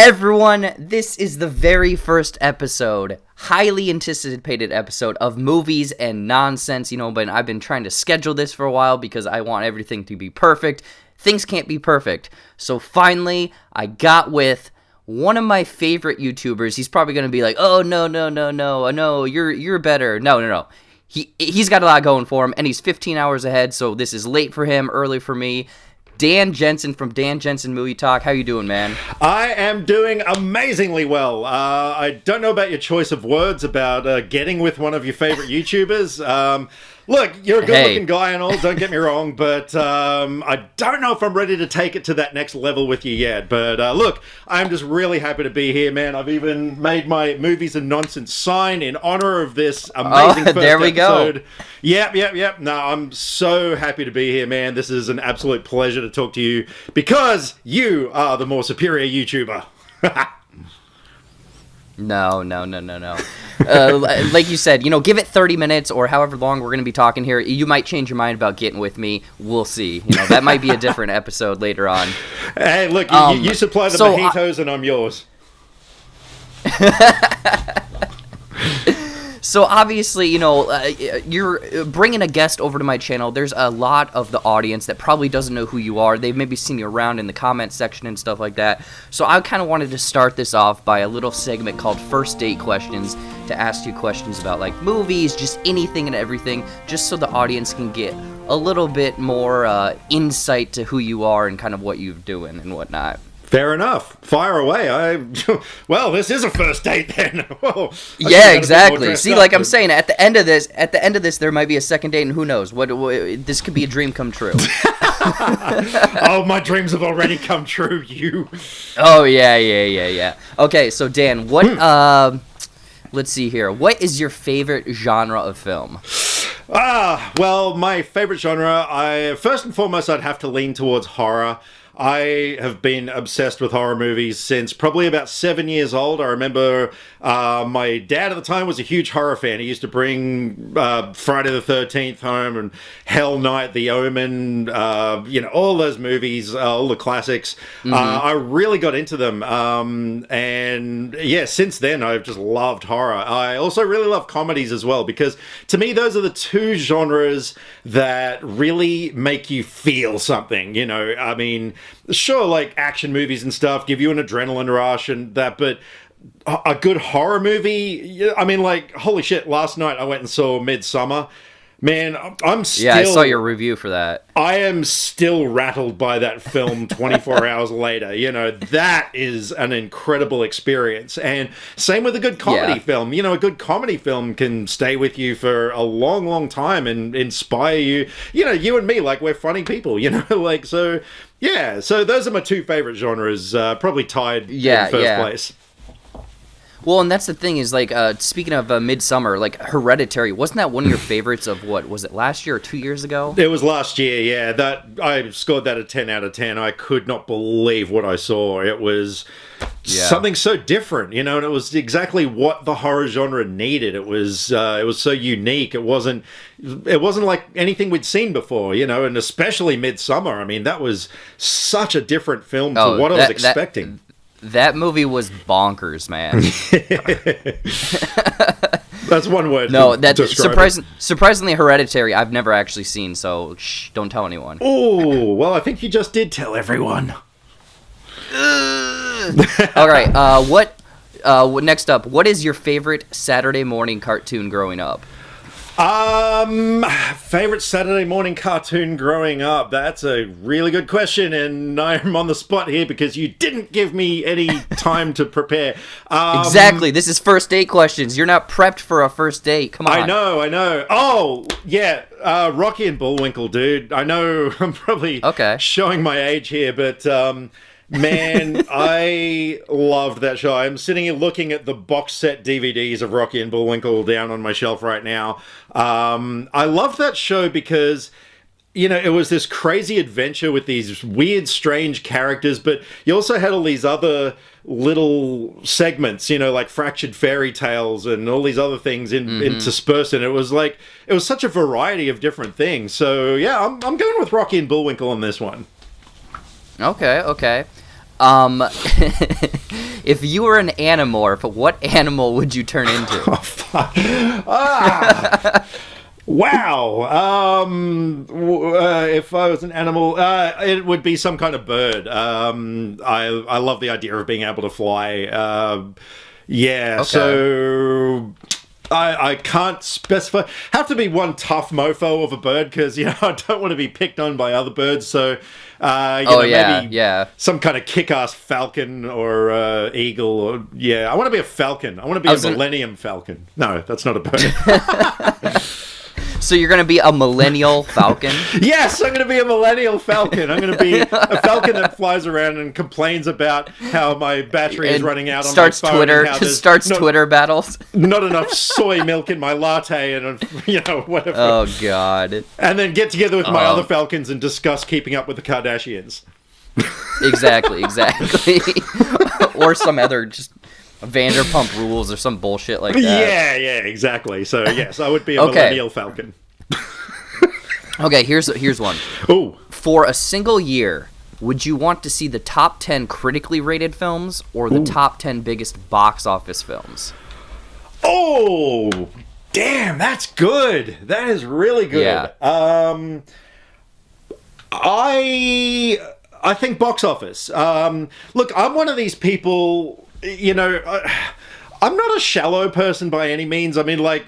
everyone, this is the very first episode, highly anticipated episode of Movies and Nonsense, but I've been trying to schedule this for a while because I want everything to be perfect. Things can't be perfect. So finally, I got with one of my favorite YouTubers. He's probably going to be like, oh, no, you're better. No. He's got a lot going for him, and he's 15 hours ahead, so this is late for him, early for me. Dan Jensen from Dan Jensen Movie Talk. How you doing, man? I am doing amazingly well. I don't know about your choice of words about getting with one of your favorite YouTubers. Look, you're a good-looking guy and all, don't get me wrong, but I don't know if I'm ready to take it to that next level with you yet. But look, I'm just really happy to be here, man. I've even made my Movies and Nonsense sign in honor of this amazing first there we episode. Go. Yep. No, I'm so happy to be here, man. This is an absolute pleasure to talk to you because you are the more superior YouTuber. No. Like you said, give it 30 minutes or however long we're going to be talking here. You might change your mind about getting with me. We'll see. That might be a different episode later on. Hey, look, you supply the mojitos and I'm yours. So obviously, you're bringing a guest over to my channel. There's a lot of the audience that probably doesn't know who you are. They've maybe seen you around in the comment section and stuff like that. So I kind of wanted to start this off by a little segment called First Date Questions to ask you questions about like movies, just anything and everything, just so the audience can get a little bit more insight to who you are and kind of what you're doing and whatnot. Fair enough. Fire away. Well, this is a first date then. Whoa, yeah, exactly. See, like I'm saying, at the end of this, there might be a second date, and who knows? What this could be a dream come true. Oh, my dreams have already come true. You. Oh yeah. Okay, so Dan, what? Let's see here. What is your favorite genre of film? Well, my favorite genre. First and foremost, I'd have to lean towards horror. I have been obsessed with horror movies since probably about 7 years old. I remember my dad at the time was a huge horror fan. He used to bring Friday the 13th home and Hell Night, The Omen, all those movies, all the classics. Mm-hmm. I really got into them. And yeah, since then, I've just loved horror. I also really love comedies as well, because to me, those are the two genres that really make you feel something, I mean, sure, like action movies and stuff give you an adrenaline rush and that, but a good horror movie, I mean, like, holy shit, last night I went and saw Midsummer. Man, I'm still... Yeah, I saw your review for that. I am still rattled by that film 24 hours later. That is an incredible experience. And same with a good comedy film. A good comedy film can stay with you for a long, long time and inspire you. You and me, like, we're funny people, so... Yeah, so those are my two favorite genres, probably tied in first place. Well, and that's the thing is, like, speaking of Midsummer, like, Hereditary, wasn't that one of your favorites of, was it last year or 2 years ago? It was last year, yeah. I scored that a 10 out of 10. I could not believe what I saw. It was something so different, and it was exactly what the horror genre needed. It was so unique. It wasn't like anything we'd seen before, and especially Midsummer. I mean, that was such a different film to what I was expecting. That movie was bonkers, man. That's one word. No, that's surprisingly Hereditary. I've never actually seen, so don't tell anyone. Oh, well, I think you just did tell everyone. All right. Next up? What is your favorite Saturday morning cartoon growing up? Favorite Saturday morning cartoon growing up? That's a really good question, and I'm on the spot here because you didn't give me any time to prepare. Exactly. This is first date questions. You're not prepped for a first date. Come on. I know. Oh, yeah. Rocky and Bullwinkle, dude. I know I'm probably showing my age here, but man, I loved that show. I'm sitting here looking at the box set DVDs of Rocky and Bullwinkle down on my shelf right now. I loved that show because, it was this crazy adventure with these weird, strange characters, but you also had all these other little segments, like Fractured Fairy Tales and all these other things interspersed. And it was such a variety of different things. So, yeah, I'm going with Rocky and Bullwinkle on this one. Okay. If you were an animorph, what animal would you turn into? Oh, fuck. Wow. If I was an animal, it would be some kind of bird. I love the idea of being able to fly. Yeah. Okay. So I can't specify. Have to be one tough mofo of a bird because I don't want to be picked on by other birds. So maybe some kind of kick-ass falcon or eagle. Or I want to be a falcon. I want to be a millennium falcon. No, that's not a bird. So you're going to be a millennial falcon? Yes, I'm going to be a millennial falcon. I'm going to be a falcon that flies around and complains about how my battery is running out on my phone. Starts Twitter battles. Not enough soy milk in my latte and, whatever. Oh, God. And then get together with my other falcons and discuss keeping up with the Kardashians. Exactly. Or some other just Vanderpump Rules or some bullshit like that. Yeah, exactly. So, yes, I would be a millennial falcon. Okay, here's one. Ooh. For a single year, would you want to see the top 10 critically rated films or the top 10 biggest box office films? Oh, damn, that's good. That is really good. Yeah. I think box office. Look, I'm one of these people... I'm not a shallow person by any means. I mean, like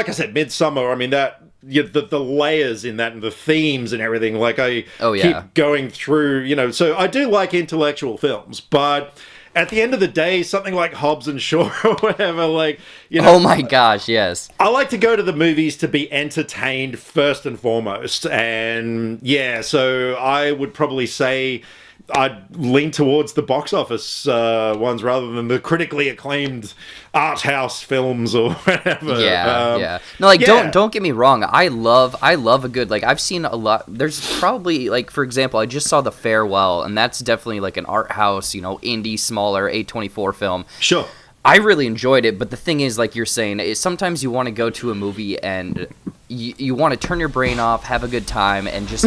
I said, Midsummer. I mean that the layers in that and the themes and everything. Like I keep going through. So I do like intellectual films, but at the end of the day, something like Hobbs and Shaw or whatever, Oh my gosh, yes. I like to go to the movies to be entertained first and foremost, and so I would probably say I'd lean towards the box office ones rather than the critically acclaimed art house films or whatever. Yeah. No, don't get me wrong. I love a good, I've seen a lot. There's probably, for example, I just saw The Farewell, and that's definitely an art house, indie, smaller, A24 film. Sure. I really enjoyed it, but the thing is, like you're saying, is sometimes you want to go to a movie and you want to turn your brain off, have a good time, and just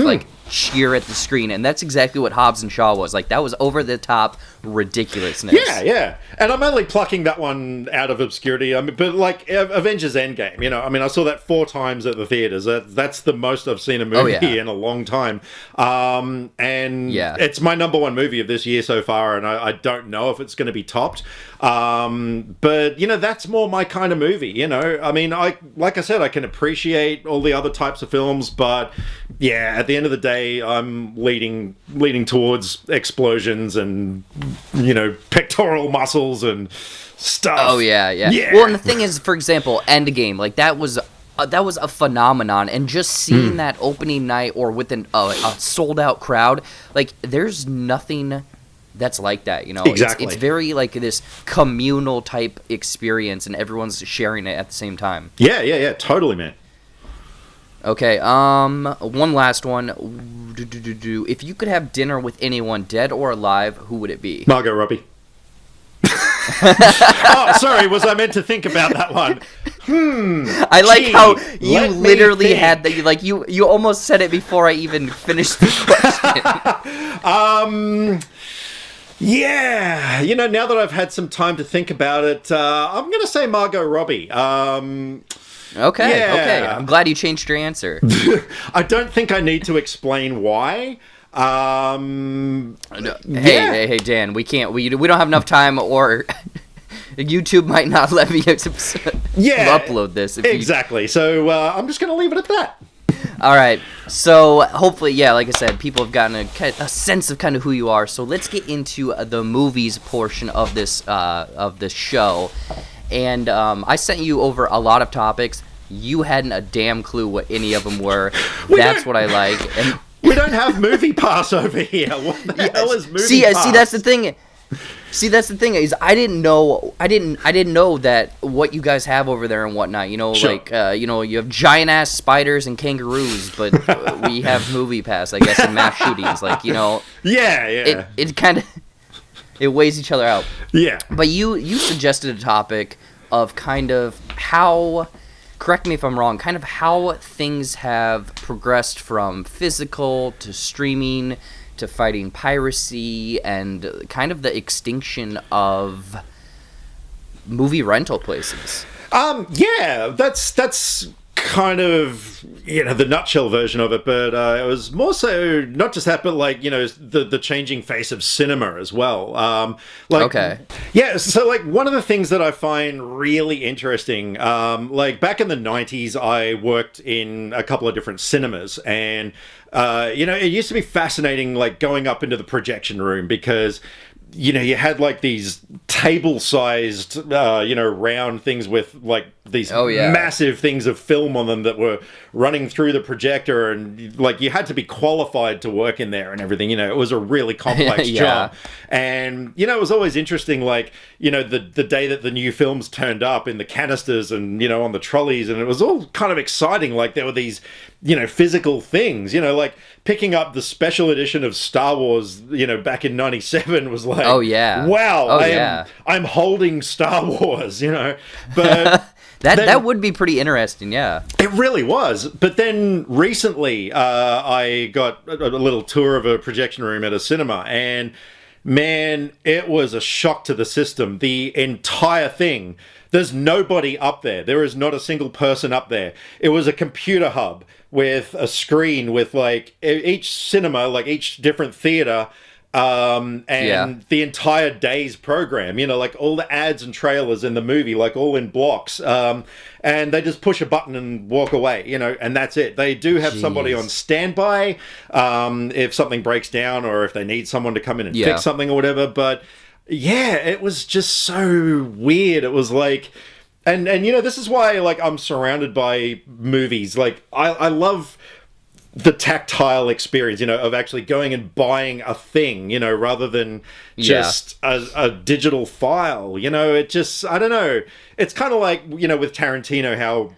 cheer at the screen, and that's exactly what Hobbs and Shaw was. That was over the top ridiculousness. Yeah. And I'm only plucking that one out of obscurity. I mean, but Avengers Endgame, I mean, I saw that 4 times at the theaters. That's the most I've seen a movie in a long time. And it's my number one movie of this year so far, and I don't know if it's going to be topped. But that's more my kind of movie. I mean, like I said, I can appreciate all the other types of films, but at the end of the day, I'm leaning towards explosions and pectoral muscles and stuff. Oh yeah. Well, and the thing is, for example, Endgame, that was a phenomenon, and just seeing that opening night or with a sold out crowd, there's nothing that's like that. Exactly. It's very this communal type experience, and everyone's sharing it at the same time. Yeah, totally, man. Okay, one last one. If you could have dinner with anyone, dead or alive, who would it be? Margot Robbie. Oh, sorry, was I meant to think about that one? I like how you literally had that. You almost said it before I even finished the question. Yeah, now that I've had some time to think about it, I'm going to say Margot Robbie. Okay. I'm glad you changed your answer. I don't think I need to explain why. Hey, Dan, we can't. We don't have enough time, or YouTube might not let me upload this. Exactly. So I'm just going to leave it at that. All right. So hopefully, like I said, people have gotten a sense of kind of who you are. So let's get into the movies portion of this show. And I sent you over a lot of topics. You hadn't a damn clue what any of them were. That's what I like. And we don't have Movie Pass over here. What the hell is Movie Pass? See, that's the thing. Is I didn't know that what you guys have over there and whatnot. Sure. You have giant ass spiders and kangaroos, but we have Movie Pass, I guess, and mass shootings. Yeah. It kind of it weighs each other out. Yeah. But you suggested a topic of kind of how, correct me if I'm wrong, kind of how things have progressed from physical to streaming to fighting piracy and kind of the extinction of movie rental places. Yeah, that's kind of, the nutshell version of it, but it was more so not just that, but like, the changing face of cinema as well. Okay. Yeah, so like one of the things that I find really interesting, like back in the 90s, I worked in a couple of different cinemas, and it used to be fascinating, like going up into the projection room, because you had like these table-sized, round things with like these massive things of film on them that were running through the projector, and like you had to be qualified to work in there and everything. It was a really complex job, and it was always interesting, like the day that the new films turned up in the canisters and on the trolleys, and it was all kind of exciting. Like there were these physical things, like picking up the special edition of Star Wars, back in 97 was like, wow, I'm holding Star Wars, but that would be pretty interesting. Yeah, it really was. But then recently, I got a little tour of a projection room at a cinema, and man, it was a shock to the system. The entire thing, there's nobody up there. There is not a single person up there. It was a computer hub with a screen with like each cinema, like each different theater, and the entire day's program, like all the ads and trailers in the movie, like all in blocks, and they just push a button and walk away, and that's it. They do have somebody on standby if something breaks down or if they need someone to come in and fix something or whatever. But yeah, it was just so weird. It was like, and this is why like I'm surrounded by movies. Like I love the tactile experience, of actually going and buying a thing, rather than just a digital file. It just, I don't know. It's kind of like, with Tarantino, how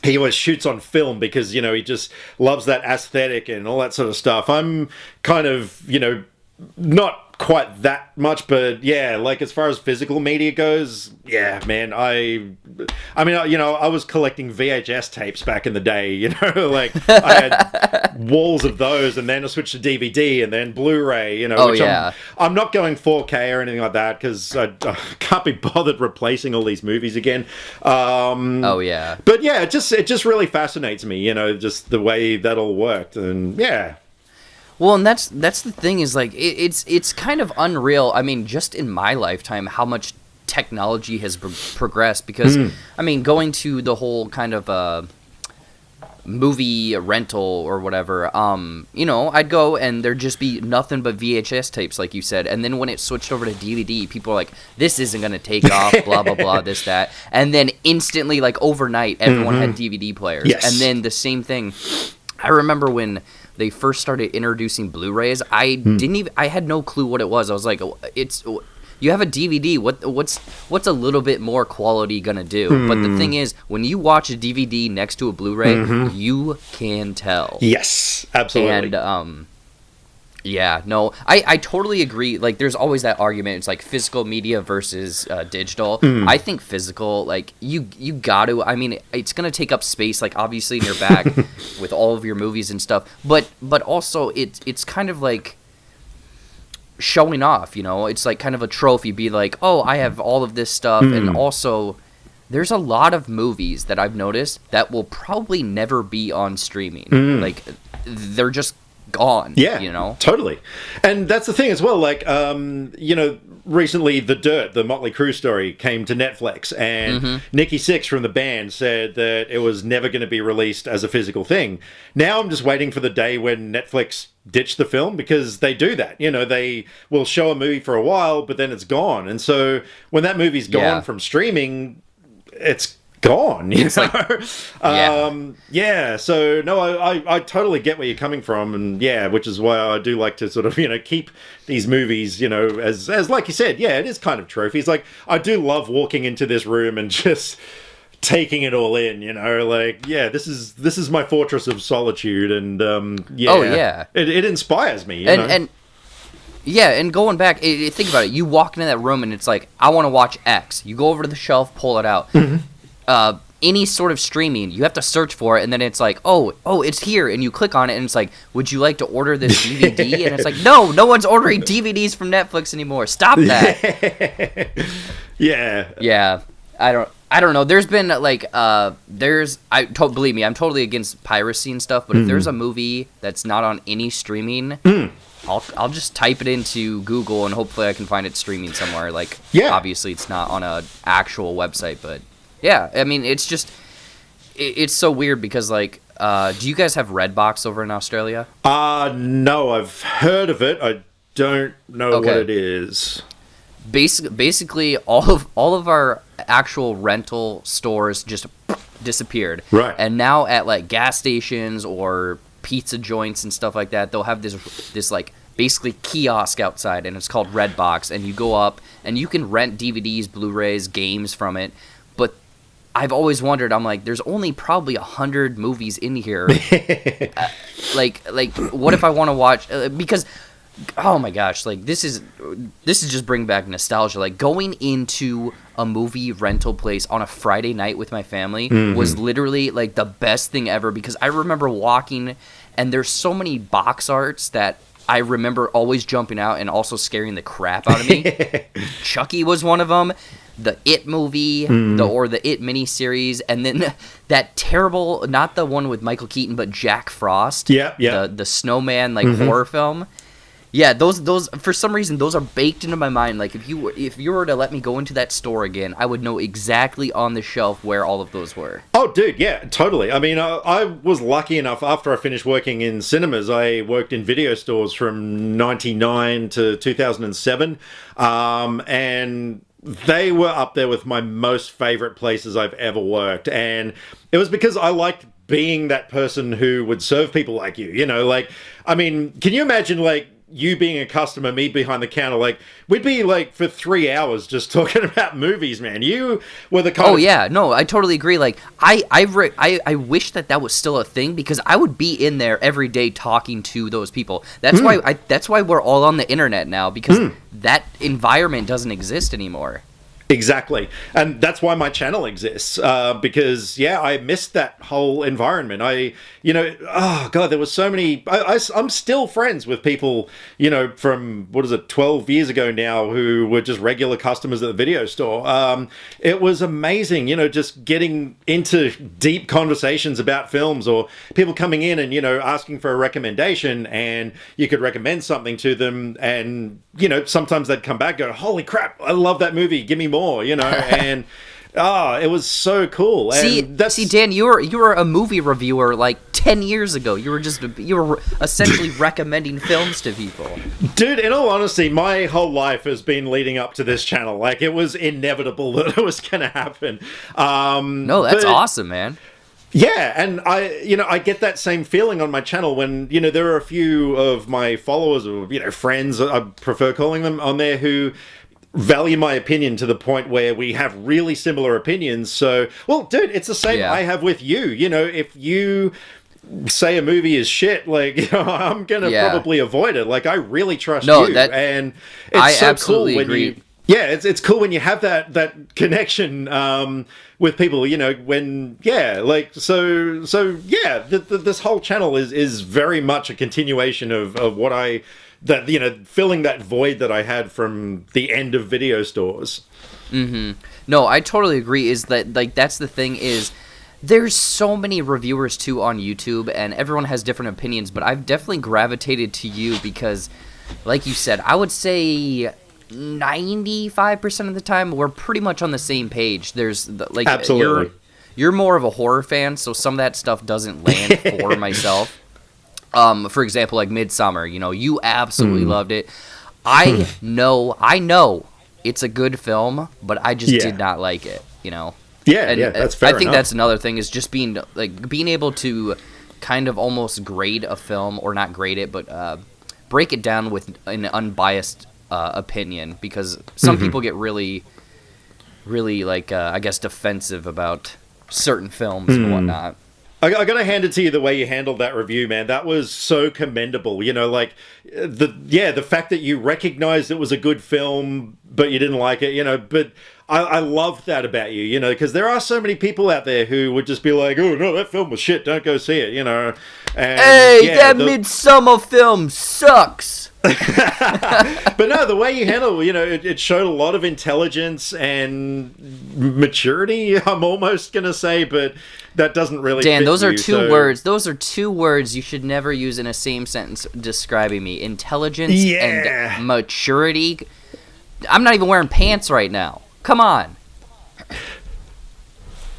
he always shoots on film because, he just loves that aesthetic and all that sort of stuff. I'm kind of, not quite that much, but yeah, like as far as physical media goes, yeah, man, I mean, I was collecting VHS tapes back in the day, like I had walls of those, and then I switched to DVD and then Blu-ray, which I'm not going 4K or anything like that because I can't be bothered replacing all these movies again. But yeah, it just really fascinates me, just the way that all worked, and yeah. Well, and that's the thing is like it's kind of unreal. I mean, just in my lifetime, how much technology has progressed. Because I mean, going to the whole kind of movie rental or whatever, I'd go and there'd just be nothing but VHS tapes, like you said. And then when it switched over to DVD, people are like, "This isn't gonna take off," blah blah blah, this that. And then instantly, like overnight, everyone had DVD players. Yes. And then the same thing. I remember when they first started introducing Blu-rays, I had no clue what it was. I was like, you have a DVD, what's a little bit more quality gonna do? But the thing is, when you watch a DVD next to a Blu-ray, you can tell. Yes, absolutely. And I totally agree. Like, there's always that argument. It's like physical media versus digital. I think physical, like, you got to. I mean, it's gonna take up space, like obviously in your back with all of your movies and stuff. But also it's kind of like showing off. It's like kind of a trophy. Be like, oh, I have all of this stuff, and also. There's a lot of movies that I've noticed that will probably never be on streaming. Like, they're just gone. Yeah, totally. And that's the thing as well. Like, recently The Dirt, the Motley Crue story, came to Netflix, and Nikki Sixx from the band said that it was never going to be released as a physical thing. Now I'm just waiting for the day when Netflix ditch the film, because they do that. They will show a movie for a while, but then it's gone. And so when that movie's gone from streaming, it's gone. So no, I totally get where you're coming from, and which is why I do like to sort of keep these movies as like you said, it is kind of trophies. Like, I do love walking into this room and just taking it all in, this is my fortress of solitude, and it inspires me, and going back, think about it. You walk into that room and it's like, I want to watch X. You go over to the shelf, pull it out. any sort of streaming, you have to search for it, and then it's like, oh, it's here, and you click on it, and it's like, would you like to order this DVD? And it's like, no one's ordering DVDs from Netflix anymore. Stop that. Yeah. I don't know. There's been like believe me, I'm totally against piracy and stuff. But if there's a movie that's not on any streaming, I'll just type it into Google and hopefully I can find it streaming somewhere. Like, obviously it's not on a actual website, but yeah. I mean, it's just it's so weird because like, do you guys have Redbox over in Australia? No, I've heard of it. I don't know what it is. Basically, all of our actual rental stores just disappeared. Right. And now at like gas stations or pizza joints and stuff like that, they'll have this like basically kiosk outside, and it's called Redbox, and you go up and you can rent DVDs, Blu-rays, games from it. But I've always wondered, I'm like, there's only probably 100 movies in here. Like what if I want to watch because oh my gosh, like this is just bring back nostalgia. Like going into a movie rental place on a Friday night with my family was literally like the best thing ever, because I remember walking and there's so many box arts that I remember always jumping out and also scaring the crap out of me. Chucky was one of them. The It movie, the It miniseries, and then that terrible, not the one with Michael Keaton, but Jack Frost. The snowman like horror film. Yeah, those for some reason those are baked into my mind. Like if you were to let me go into that store again, I would know exactly on the shelf where all of those were. Oh, dude, yeah, totally. I mean, I was lucky enough after I finished working in cinemas. I worked in video stores from '99 to 2007, and they were up there with my most favorite places I've ever worked, and it was because I liked being that person who would serve people like you. You know, like, I mean, can you imagine like you being a customer, me behind the counter, like we'd be like for 3 hours just talking about movies, man. You were the kind of... yeah, no, I totally agree. Like I wish that was still a thing, because I would be in there every day talking to those people. That's why we're all on the internet now, because that environment doesn't exist anymore. Exactly. And that's why my channel exists, because, I missed that whole environment. There was so many... I'm still friends with people, from, 12 years ago now, who were just regular customers at the video store. It was amazing, just getting into deep conversations about films, or people coming in and, asking for a recommendation, and you could recommend something to them, and, sometimes they'd come back and go, holy crap, I love that movie, give me more, and it was so cool. And see, Dan, you were a movie reviewer like 10 years ago. You were essentially recommending films to people. Dude, in all honesty, my whole life has been leading up to this channel. Like, it was inevitable that it was going to happen. No, that's awesome, man. Yeah, and I get that same feeling on my channel when, there are a few of my followers or, friends, I prefer calling them, on there who value my opinion to the point where we have really similar opinions. So, well, dude, it's the same I have with you. If you say a movie is shit, like, I'm gonna probably avoid it. Like, I really trust you, and it's so cool when agree. It's cool when you have that connection with people. This whole channel is very much a continuation of what filling that void that I had from the end of video stores. No, I totally agree. Is that, like, that's the thing, is there's so many reviewers too on YouTube, and everyone has different opinions, but I've definitely gravitated to you because, like you said, I would say 95% of the time we're pretty much on the same page. There's like, absolutely, you're more of a horror fan, so some of that stuff doesn't land for myself. For example, like Midsummer, you absolutely loved it. I know it's a good film, but I just did not like it, Yeah, that's fair I think enough. that's another thing, is just being able to kind of almost grade a film, or not grade it, but break it down with an unbiased opinion, because some people get really, really, like, I guess, defensive about certain films and whatnot. I gotta hand it to you the way you handled that review, man. That was so commendable. You know, like the fact that you recognized it was a good film, but you didn't like it. You know, but I love that about you. You know, because there are so many people out there who would just be like, "Oh no, that film was shit. Don't go see it." You know, and hey, that Midsummer film sucks. But no, the way you handle, you know, it showed a lot of intelligence and maturity, I'm almost gonna say, but that doesn't really Dan, fit those are you, two words. Those are two words you should never use in a same sentence describing me. Intelligence and maturity. I'm not even wearing pants right now. Come on.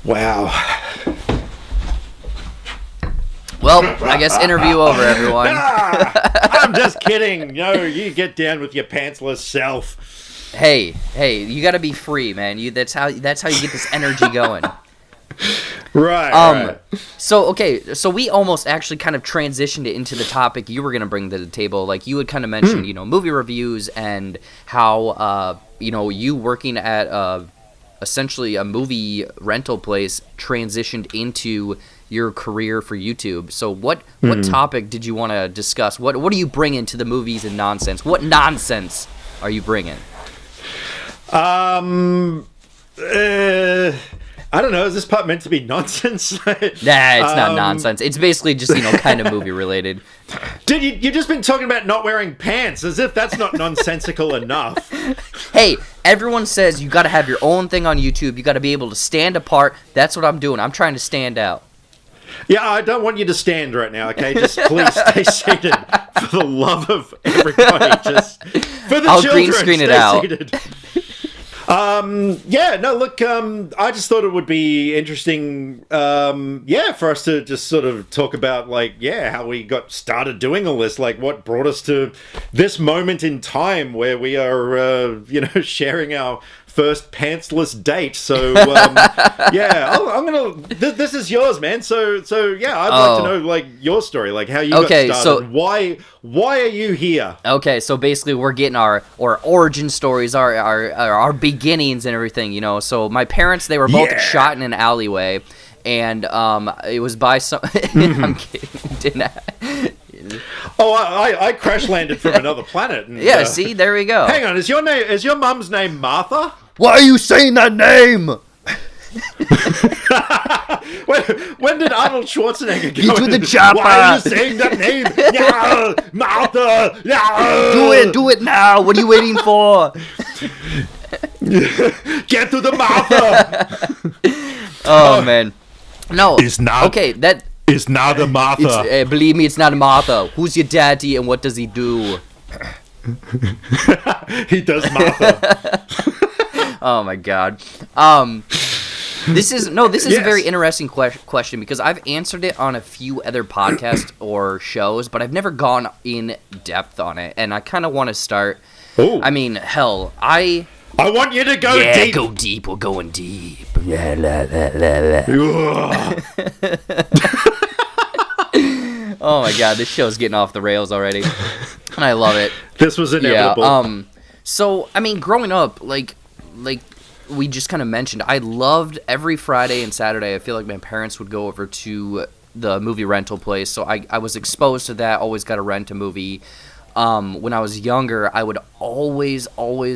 Wow. Well, I guess interview over, everyone. I'm just kidding. No, you get down with your pantsless self. Hey, you got to be free, man. That's how you get this energy going. Right. So we almost actually kind of transitioned it into the topic you were going to bring to the table. Like you had kind of mentioned, you know, movie reviews and how you know, you working at essentially a movie rental place transitioned into your career for YouTube. So what topic did you want to discuss? What are you bringing to the movies and nonsense? What nonsense are you bringing? I don't know. Is this part meant to be nonsense? Nah, it's not nonsense. It's basically just, you know, kind of movie related. Dude, you've just been talking about not wearing pants, as if that's not nonsensical enough. Hey, everyone says you got to have your own thing on YouTube. You got to be able to stand apart. That's what I'm doing. I'm trying to stand out. Yeah, I don't want you to stand right now, okay? Just please stay seated for the love of everybody. Just for the I'll children, green screen it stay out. seated. I just thought it would be interesting, for us to just sort of talk about, like, how we got started doing all this, like, what brought us to this moment in time where we are, sharing our first pantsless date. So, I'm gonna. This is yours, man. So, I'd like to know, like, your story, like, how you got started. So why are you here? Okay, so basically we're getting our origin stories, our beginnings and everything, you know. So my parents, they were both shot in an alleyway, and it was by some. I'm kidding. I crash landed from another planet. And, see, there we go. Hang on, is your mum's name Martha? Why are you saying that name? when did Arnold Schwarzenegger go? Get to the chopper. Why are you saying that name? Yeah, Martha. Yeah. Do it now. What are you waiting for? Get to the Martha. Oh man, no. It's not. Okay, that. It's not a Martha. Believe me, it's not a Martha. Who's your daddy and what does he do? He does Martha. Oh my god. This is a very interesting question because I've answered it on a few other podcasts or shows, but I've never gone in depth on it, and I kind of want to start. Ooh. I mean, hell, I want you to go deep. Yeah, go deep. We're going deep. Oh my god, this show's getting off the rails already, and I love it. This was inevitable. Yeah. So I mean, growing up, like we just kind of mentioned, I loved every Friday and Saturday. I feel like my parents would go over to the movie rental place, so I was exposed to that. Always got to rent a movie. When I was younger, I would always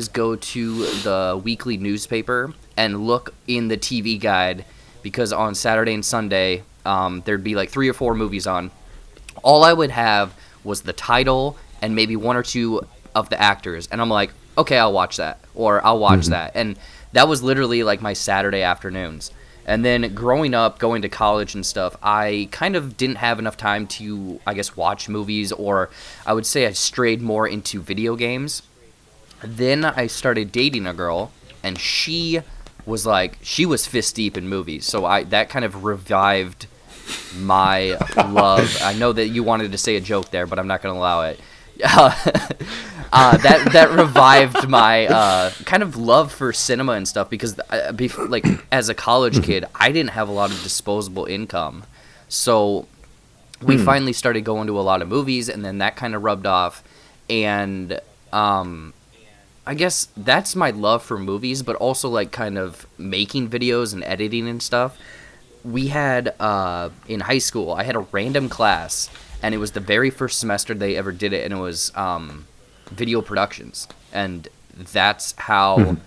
go to the weekly newspaper and look in the TV guide because on Saturday and Sunday, there'd be like 3 or 4 movies on. All I would have was the title and maybe 1 or 2 of the actors, and I'm like, okay, I'll watch that, or I'll watch that, and that was literally like my Saturday afternoons. And then growing up, going to college and stuff, I kind of didn't have enough time to, I guess, watch movies, or I would say I strayed more into video games. Then I started dating a girl, and she was fist deep in movies, so that kind of revived my love. I know that you wanted to say a joke there, but I'm not going to allow it. That revived my kind of love for cinema and stuff because, like, as a college kid, I didn't have a lot of disposable income, so we finally started going to a lot of movies, and then that kind of rubbed off, and I guess that's my love for movies, but also like kind of making videos and editing and stuff. we had in high school, I had a random class, and it was the very first semester they ever did it, and it was video productions, and that's how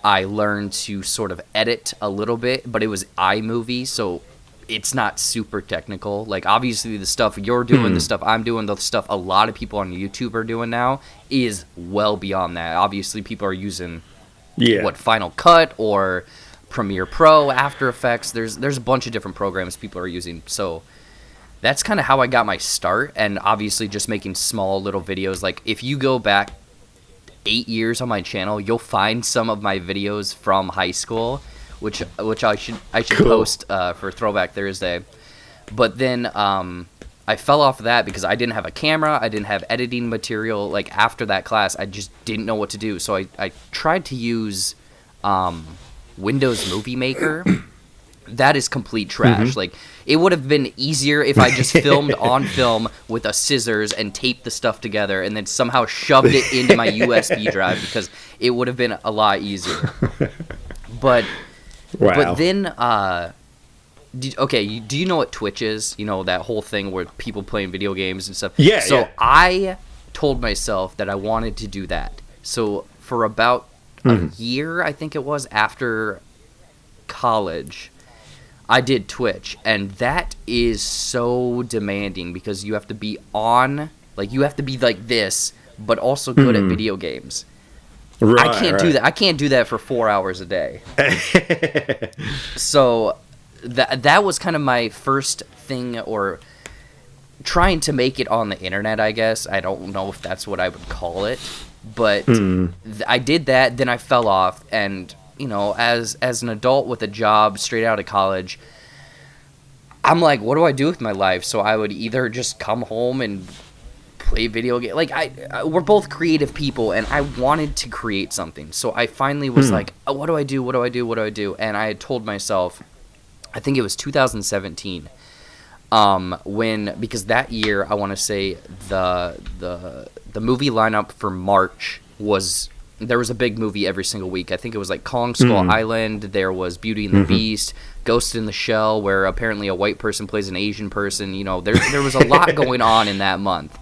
I learned to sort of edit a little bit, but it was iMovie, so it's not super technical. Like, obviously, the stuff you're doing, the stuff I'm doing, the stuff a lot of people on YouTube are doing now is well beyond that. Obviously, people are using, Final Cut or Premiere Pro, After Effects. There's a bunch of different programs people are using, so that's kind of how I got my start, and obviously just making small little videos. Like, if you go back 8 years on my channel, you'll find some of my videos from high school, which I should post for Throwback Thursday. But then I fell off of that because I didn't have a camera, I didn't have editing material. Like, after that class, I just didn't know what to do. So I tried to use Windows Movie Maker. That is complete trash. Like, it would have been easier if I just filmed on film with a scissors and taped the stuff together and then somehow shoved it into my USB drive, because it would have been a lot easier. But then, do you know what Twitch is? You know, that whole thing where people playing video games and stuff? Yeah, So I told myself that I wanted to do that. So for about a year, I think it was, after college, I did Twitch, and that is so demanding because you have to be on, like, you have to be like this, but also good at video games. Right, I can't do that. I can't do that for 4 hours a day. So that was kind of my first thing, or trying to make it on the internet, I guess. I don't know if that's what I would call it, but I did that. Then I fell off, and you know, as an adult with a job straight out of college, I'm like, what do I do with my life? So I would either just come home and play video games. Like, we're both creative people, and I wanted to create something. So I finally was like, oh, what do I do? What do I do? What do I do? And I had told myself, I think it was 2017, because that year, I want to say the movie lineup for March was, there was a big movie every single week. I think it was like Kong Skull Island. There was Beauty and the Beast, Ghost in the Shell, where apparently a white person plays an Asian person. You know, there was a lot going on in that month.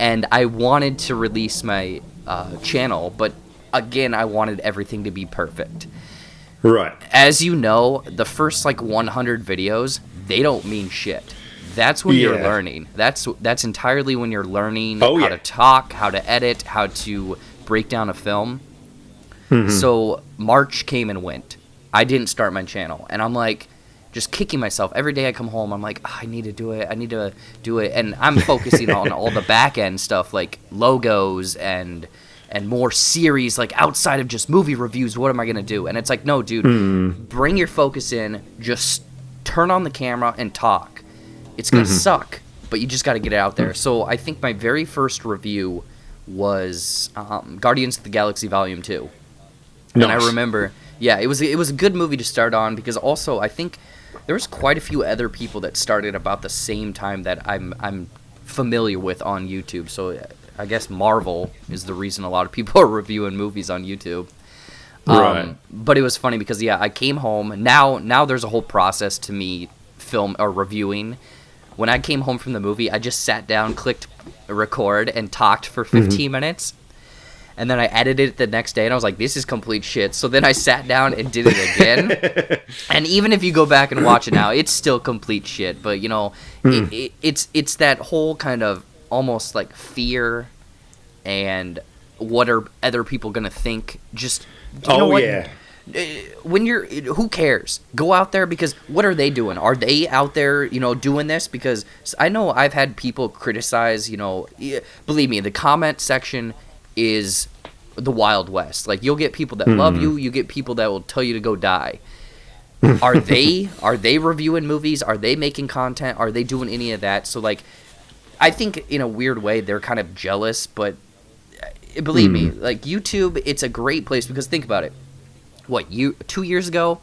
And I wanted to release my channel, but again, I wanted everything to be perfect. Right. As you know, the first like 100 videos, they don't mean shit. That's when you're learning. That's entirely when you're learning how to talk, how to edit, how to break down a film. So March came and went. I didn't start my channel, and I'm like, just kicking myself every day I come home. I'm like, I need to do it, and I'm focusing on all the back end stuff, like logos and more series, like outside of just movie reviews. What am I gonna do? And it's like, no, dude, bring your focus in, just turn on the camera and talk. It's gonna suck, but you just got to get it out there. So I think my very first review was Guardians of the Galaxy Volume 2. And I remember, it was a good movie to start on, because also I think there was quite a few other people that started about the same time that I'm familiar with on YouTube. So I guess Marvel is the reason a lot of people are reviewing movies on YouTube. Right. But it was funny because I came home. Now there's a whole process to me film or reviewing. When I came home from the movie, I just sat down, clicked record, and talked for 15 minutes. And then I edited it the next day, and I was like, this is complete shit. So then I sat down and did it again. And even if you go back and watch it now, it's still complete shit. But, you know, it's that whole kind of almost like fear and what are other people going to think. Just, you know what? When who cares? Go out there, because what are they doing? Are they out there, you know, doing this? Because I know I've had people criticize, you know, believe me, the comment section is the Wild West. Like, you'll get people that love you, you get people that will tell you to go die. Are they reviewing movies? Are they making content? Are they doing any of that? So, like, I think in a weird way they're kind of jealous, but believe me, like, YouTube, it's a great place, because think about it. 2 years ago,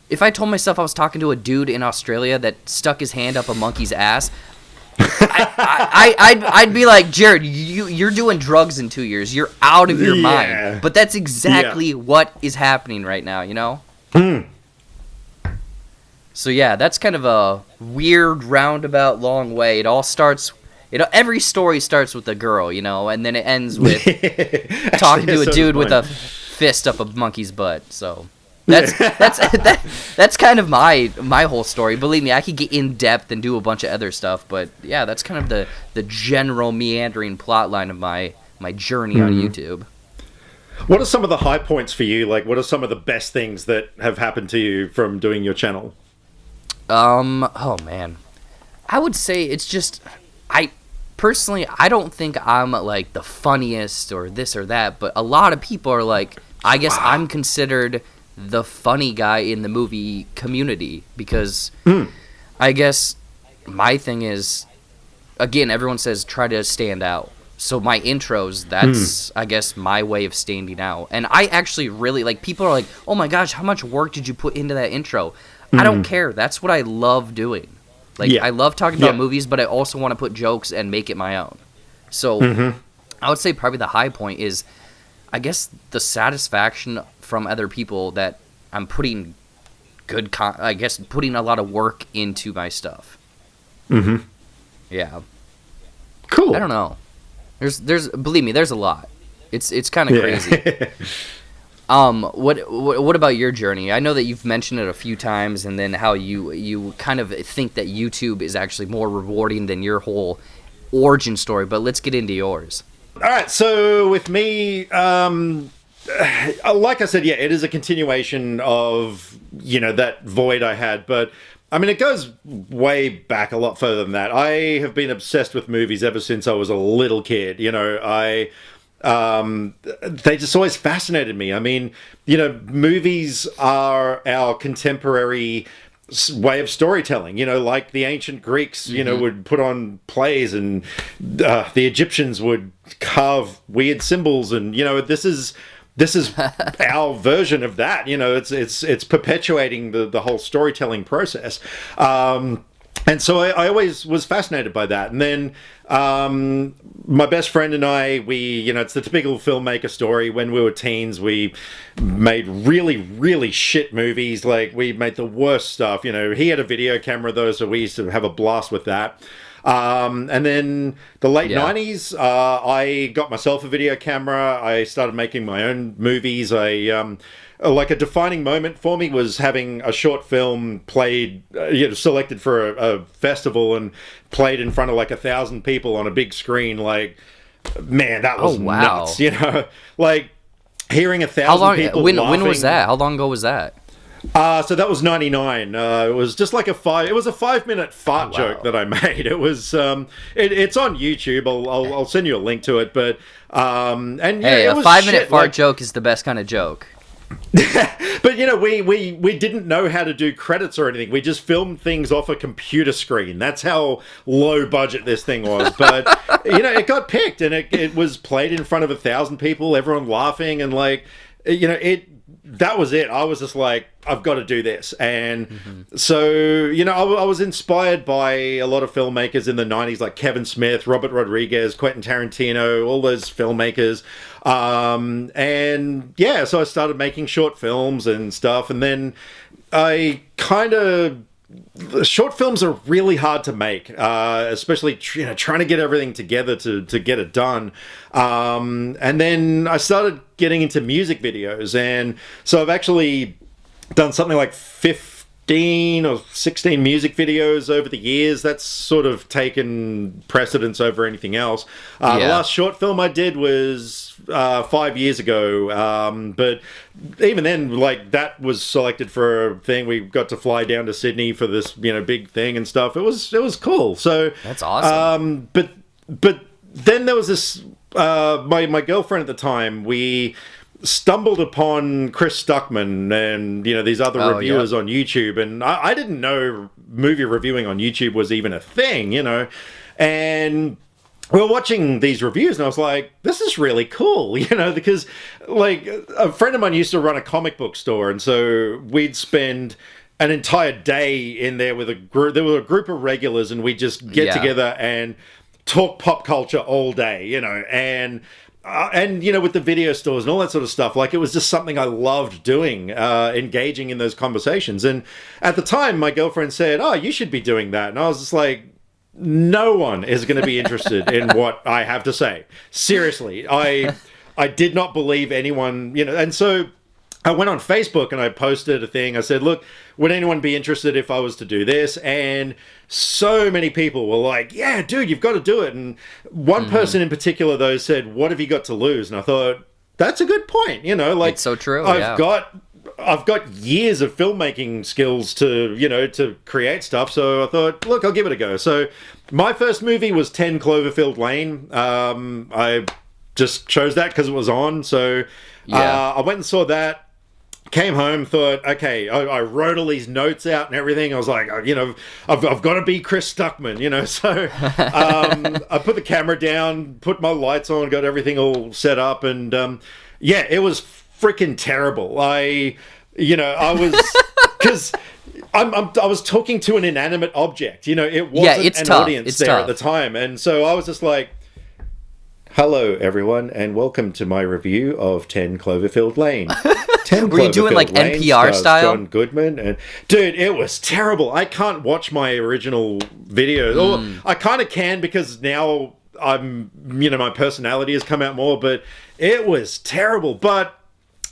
if I told myself I was talking to a dude in Australia that stuck his hand up a monkey's ass, I'd be like, Jared, you're doing drugs in 2 years. You're out of your mind. But that's exactly what is happening right now, you know? So yeah, that's kind of a weird roundabout long way. Every story starts with a girl, and then it ends with talking to a dude with a fist up a monkey's butt. So that's kind of my whole story. Believe me, I could get in depth and do a bunch of other stuff, but yeah, that's kind of the general meandering plot line of my journey on YouTube. What are some of the high points for you? Like, what are some of the best things that have happened to you from doing your channel? Oh man, I would say it's just, I don't think I'm like the funniest or this or that, but a lot of people are like, I guess I'm considered the funny guy in the movie community because I guess my thing is, again, everyone says try to stand out. So my intros, that's, I guess, my way of standing out. And I actually really, like, people are like, oh my gosh, how much work did you put into that intro? I don't care. That's what I love doing. Like, I love talking about movies, but I also want to put jokes and make it my own. So I would say probably the high point is, I guess, the satisfaction from other people that I'm putting putting a lot of work into my stuff. Yeah. Cool. I don't know. There's believe me, there's a lot. It's kind of crazy. What about your journey? I know that you've mentioned it a few times, and then how you kind of think that YouTube is actually more rewarding than your whole origin story. But let's get into yours. All right. So with me, like I said, it is a continuation of that void I had, but. I mean, it goes way back a lot further than that. I have been obsessed with movies ever since I was a little kid. They just always fascinated me. I mean, movies are our contemporary way of storytelling. Like the ancient Greeks, would put on plays, and the Egyptians would carve weird symbols, and this is our version of that. It's perpetuating the whole storytelling process. And so I always was fascinated by that. And then my best friend and I, it's the typical filmmaker story. When we were teens, we made really, really shit movies. Like, we made the worst stuff. He had a video camera, though, so we used to have a blast with that. And then the late 90s, I got myself a video camera. I started making my own movies. Like a defining moment for me was having a short film played, selected for a festival and played in front of like 1,000 people on a big screen. Like, man, that was nuts. Like hearing 1,000 people when laughing. When was that? How long ago was that? So that was 99. It was just like a 5-minute fart joke that I made. It was, it's on YouTube. I'll send you a link to it. But, and hey, it a was 5-minute fart joke is the best kind of joke. But we didn't know how to do credits or anything. We just filmed things off a computer screen. That's how low budget this thing was. But it got picked, and it was played in front of 1,000 people, everyone laughing, and like, that was it. I was just like, I've got to do this. And so, I was inspired by a lot of filmmakers in the 90s, like Kevin Smith, Robert Rodriguez, Quentin Tarantino, all those filmmakers. And yeah, so I started making short films and stuff. And then short films are really hard to make, especially trying to get everything together to get it done. And then I started getting into music videos, and so I've actually done something like 15 or 16 music videos over the years. That's sort of taken precedence over anything else. The last short film I did was 5 years ago, but even then, like, that was selected for a thing. We got to fly down to Sydney for this big thing and stuff. It was cool. So that's awesome. But then there was this my girlfriend at the time. We stumbled upon Chris Stuckman and these other reviewers on YouTube, and I didn't know movie reviewing on YouTube was even a thing, and we were watching these reviews, and I was like, this is really cool, because like a friend of mine used to run a comic book store, and so we'd spend an entire day in there with a group. There were a group of regulars, and we'd just get together and talk pop culture all day, and and you know, with the video stores and all that sort of stuff, like it was just something I loved doing, engaging in those conversations. And at the time, my girlfriend said, "Oh, you should be doing that," and I was just like, no one is going to be interested in what I have to say. Seriously, I did not believe anyone, you know, and so I went on Facebook and I posted a thing. I said, look, would anyone be interested if I was to do this? And so many people were like, yeah, dude, you've got to do it. And one person in particular, though, said, what have you got to lose? And I thought, that's a good point. You know, like, it's so true. I've got years of filmmaking skills to, you know, to create stuff. So I thought, look, I'll give it a go. So my first movie was 10 Cloverfield Lane. I just chose that because it was on. So I went and saw that. Came home, thought, okay, I wrote all these notes out and everything. I was like, you know, I've got to be Chris Stuckman, you know. So I put the camera down, put my lights on, got everything all set up, and yeah, it was freaking terrible. I was because I was talking to an inanimate object, you know. It wasn't an audience there at the time, and so I was just like, hello, everyone, and welcome to my review of 10 Cloverfield Lane. 10 Were you doing like Lane NPR style? John Goodman, and dude, it was terrible. I can't watch my original videos. Or I kind of can because now I'm, you know, my personality has come out more, but it was terrible. But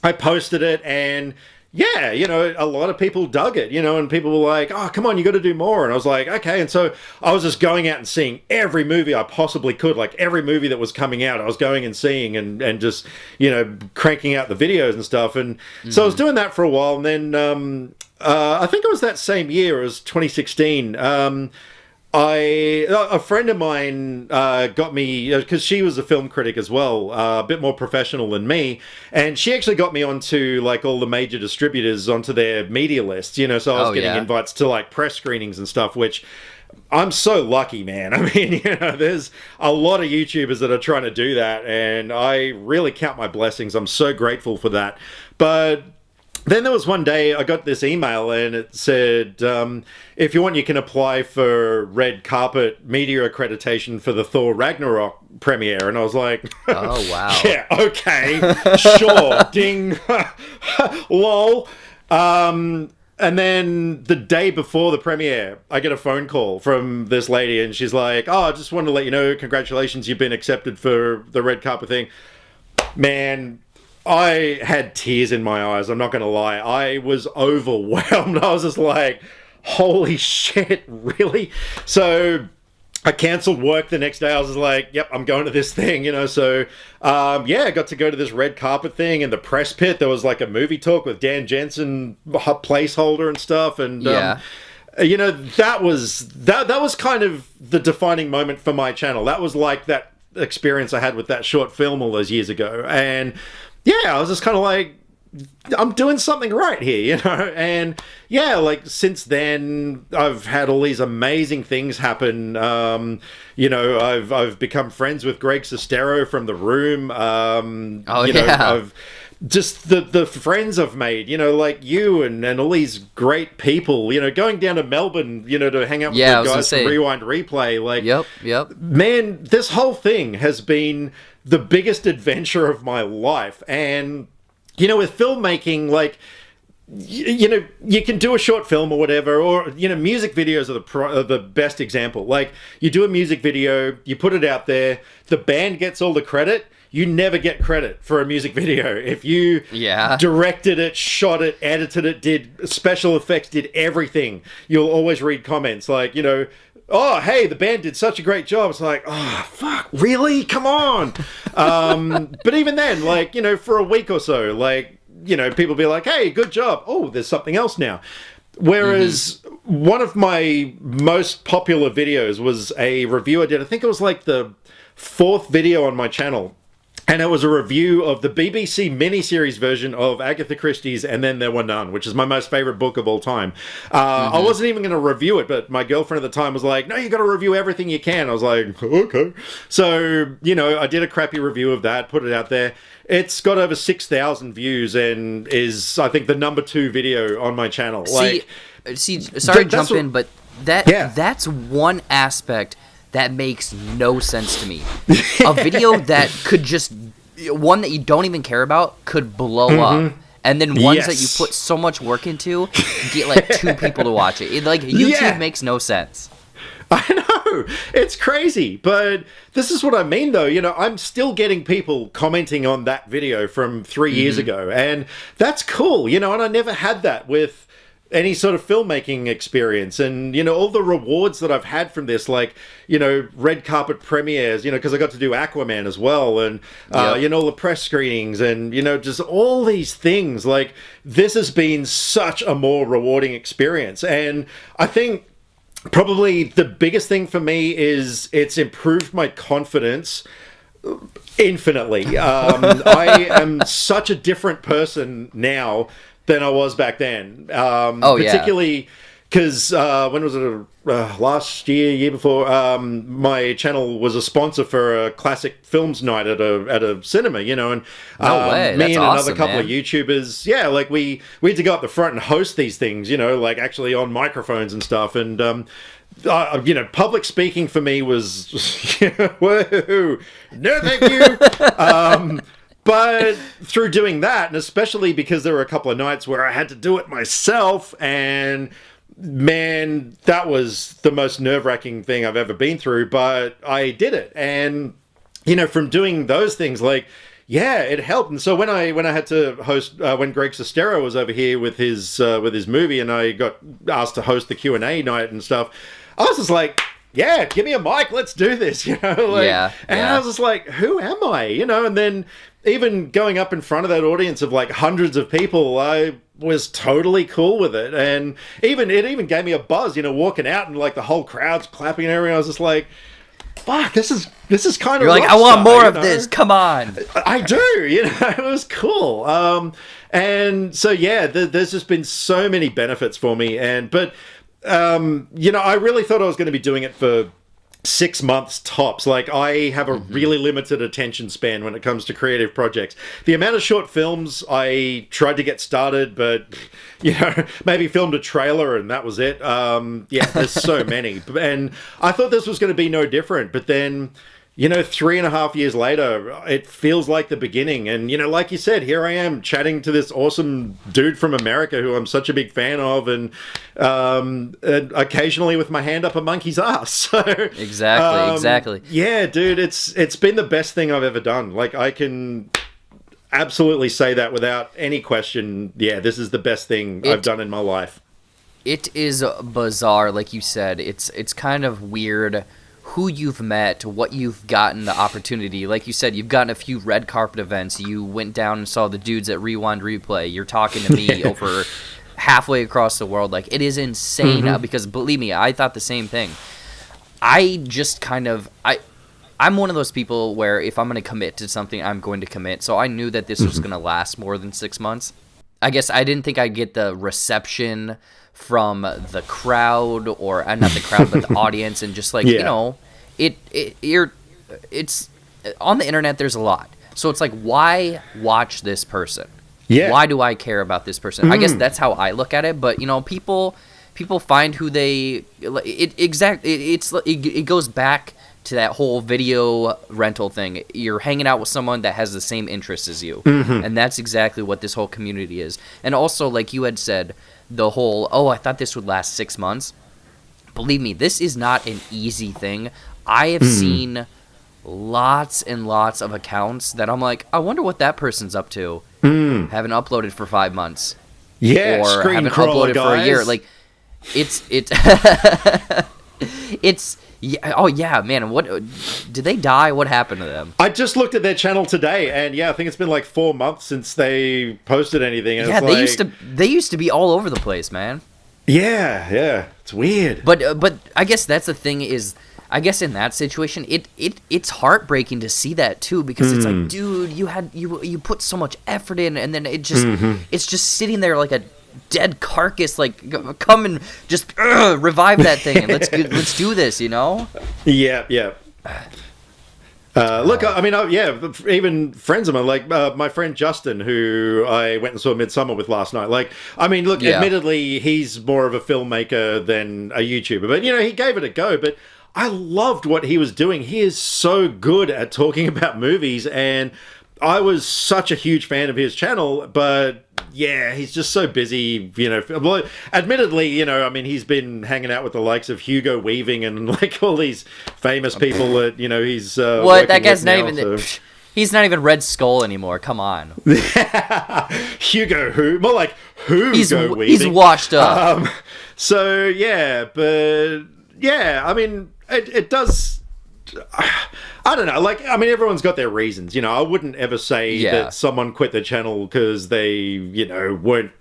I posted it, and yeah, you know, a lot of people dug it, you know, and people were like, oh, come on, you got to do more. And I was like, okay. And so I was just going out and seeing every movie I possibly could, like every movie that was coming out, I was going and seeing and just, you know, cranking out the videos and stuff. And so I was doing that for a while. And then I think it was that same year, it was 2016. A friend of mine got me, because she was a film critic as well, a bit more professional than me, and she actually got me onto like all the major distributors onto their media list, you know, so I was getting invites to like press screenings and stuff, which I'm so lucky, man. I mean, you know, there's a lot of YouTubers that are trying to do that, and I really count my blessings. I'm so grateful for that. But then there was one day I got this email and it said, if you want, you can apply for red carpet media accreditation for the Thor Ragnarok premiere. And I was like, oh, wow. Yeah, okay, sure, ding, lol. And then the day before the premiere, I get a phone call from this lady and she's like, oh, I just wanted to let you know, congratulations, you've been accepted for the red carpet thing. Man, I had tears in my eyes, I'm not going to lie. I was overwhelmed. I was just like, holy shit, really? So I cancelled work the next day. I was just like, yep, I'm going to this thing, you know. So, yeah, I got to go to this red carpet thing in the press pit. There was like a movie talk with Dan Jensen, placeholder and stuff. And, you know, that was kind of the defining moment for my channel. That was like that experience I had with that short film all those years ago. And yeah, I was just kind of like, I'm doing something right here, you know? And yeah, like since then, I've had all these amazing things happen. You know, I've become friends with Greg Sestero from The Room. You know, I've just the friends I've made, you know, like you and all these great people, you know, going down to Melbourne, you know, to hang out with the guys from Rewind Replay. Like, yep. Man, this whole thing has been the biggest adventure of my life. And, you know, with filmmaking, like, you know, you can do a short film or whatever, or, you know, music videos are the best example. Like, you do a music video, you put it out there, the band gets all the credit. You never get credit for a music video. If you directed it, shot it, edited it, did special effects, did everything, you'll always read comments like, you know, oh, hey, the band did such a great job. It's like, oh, fuck, really? Come on. But even then, like, you know, for a week or so, like, you know, people be like, hey, good job. Oh, there's something else now. Whereas one of my most popular videos was a review I did. I think it was like the 4th video on my channel. And it was a review of the BBC miniseries version of Agatha Christie's And Then There Were None, which is my most favorite book of all time. I wasn't even going to review it, but my girlfriend at the time was like, no, you got to review everything you can. I was like, okay. So, you know, I did a crappy review of that, put it out there. It's got over 6,000 views and is, I think, the number 2 video on my channel. Sorry to jump in, but that's one aspect that makes no sense to me. A video that could just one that you don't even care about could blow up. And then ones that you put so much work into get like 2 people to watch it. Like YouTube makes no sense. I know, it's crazy, but this is what I mean though. I'm still getting people commenting on that video from 3 years ago, and that's cool, and I never had that with any sort of filmmaking experience. And all the rewards that I've had from this, like red carpet premieres, because I got to do Aquaman as well, and all the press screenings, and just all these things. Like, this has been such a more rewarding experience, and I think probably the biggest thing for me is it's improved my confidence infinitely. I am such a different person now than I was back then. Particularly because when was it? Last year before, my channel was a sponsor for a classic films night at a cinema, and No way. me That's and awesome, another couple man. of YouTubers, like we had to go up the front and host these things, like actually on microphones and stuff, and public speaking for me was whoa, no thank you. But through doing that, and especially because there were a couple of nights where I had to do it myself, and man, that was the most nerve-wracking thing I've ever been through, but I did it. And, from doing those things, like, yeah, it helped. And so when I had to host, when Greg Sestero was over here with his movie, and I got asked to host the Q&A night and stuff, I was just like, yeah, give me a mic, let's do this, And I was just like, who am I, And then even going up in front of that audience of like hundreds of people, I was totally cool with it. And it even gave me a buzz, walking out and like the whole crowd's clapping and everything. I was just like, fuck, this is kind of You're like, I want more of this. Come on. I do, it was cool. And so, yeah, there's just been so many benefits for me. But I really thought I was going to be doing it for 6 months tops. Like, I have a really limited attention span when it comes to creative projects. The amount of short films I tried to get started, but maybe filmed a trailer and that was it. There's so many, and I thought this was going to be no different. But then 3.5 years later, it feels like the beginning. And, like you said, here I am chatting to this awesome dude from America who I'm such a big fan of, and occasionally with my hand up a monkey's ass. So, Exactly. Yeah, dude, it's been the best thing I've ever done. Like, I can absolutely say that without any question. Yeah, this is the best thing I've done in my life. It is bizarre, like you said. It's kind of weird who you've met, what you've gotten the opportunity. Like you said, you've gotten a few red carpet events. You went down and saw the dudes at Rewind Replay. You're talking to me over halfway across the world. Like, it is insane because, believe me, I thought the same thing. I just kind of... I'm one of those people where if I'm going to commit to something, I'm going to commit. So I knew that this was going to last more than 6 months. I guess I didn't think I'd get the reception from the crowd, or not the crowd, but the audience, and just like, it's on the internet, there's a lot. So it's like, why watch this person? Yeah. Why do I care about this person? I guess that's how I look at it. But people find who they it goes back to that whole video rental thing. You're hanging out with someone that has the same interests as you, and that's exactly what this whole community is. And also, like you had said, the whole, I thought this would last 6 months. Believe me, this is not an easy thing. I have seen lots and lots of accounts that I'm like, I wonder what that person's up to. Haven't uploaded for 5 months. Yeah, or haven't uploaded for a year. Like, it's oh yeah, man. What did they die? What happened to them? I just looked at their channel today, and I think it's been like 4 months since they posted anything. And they used to be all over the place, man. Yeah, it's weird. But I guess that's the thing is, I guess in that situation, it's heartbreaking to see that too, because it's like, dude, you put so much effort in, and then it's just sitting there like a dead carcass. Like, come and just revive that thing, and let's do this, Yeah. Look, I mean, even friends of mine, like my friend Justin, who I went and saw Midsummer with last night. Like, I mean, look, admittedly, he's more of a filmmaker than a YouTuber, but he gave it a go. But I loved what he was doing. He is so good at talking about movies, and I was such a huge fan of his channel, but yeah, he's just so busy, you know. Well, admittedly, you know, I mean, he's been hanging out with the likes of Hugo Weaving and like all these famous people that, you know, he's what, that guy's not now, even he's not even Red Skull anymore. Come on. Hugo who? More like Hugo Weaving. He's washed up. So yeah, but yeah, I mean, it does. I don't know. Like, I mean, everyone's got their reasons. You know, I wouldn't ever say that someone quit their channel because they, you know, weren't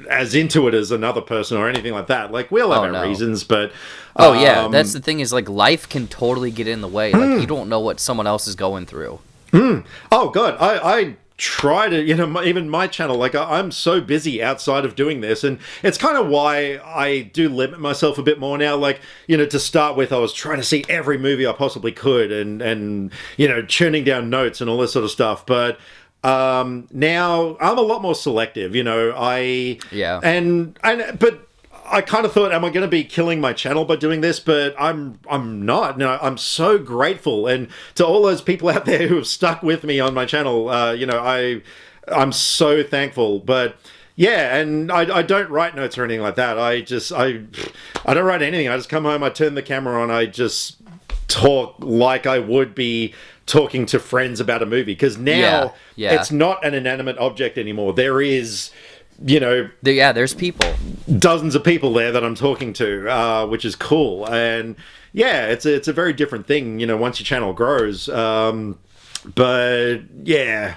as into it as another person or anything like that. Like, we all have our reasons, but... yeah, that's the thing is, like, life can totally get in the way. Like, you don't know what someone else is going through. Oh, God. I try to, you know, even my channel, like, I'm so busy outside of doing this, and it's kind of why I do limit myself a bit more now. Like, you know, to start with, I was trying to see every movie I possibly could, and you know, churning down notes and all this sort of stuff, but now I'm a lot more selective, you know. But I kind of thought, am I going to be killing my channel by doing this? But I'm not. No, I'm so grateful, and to all those people out there who have stuck with me on my channel, you know, I'm so thankful. But yeah, and I don't write notes or anything like that. I don't write anything. I just come home, I turn the camera on, I just talk like I would be talking to friends about a movie, because now it's not an inanimate object anymore. There is, you know, there's people, dozens of people there that I'm talking to, which is cool. And yeah, it's a very different thing, you know, once your channel grows. But yeah.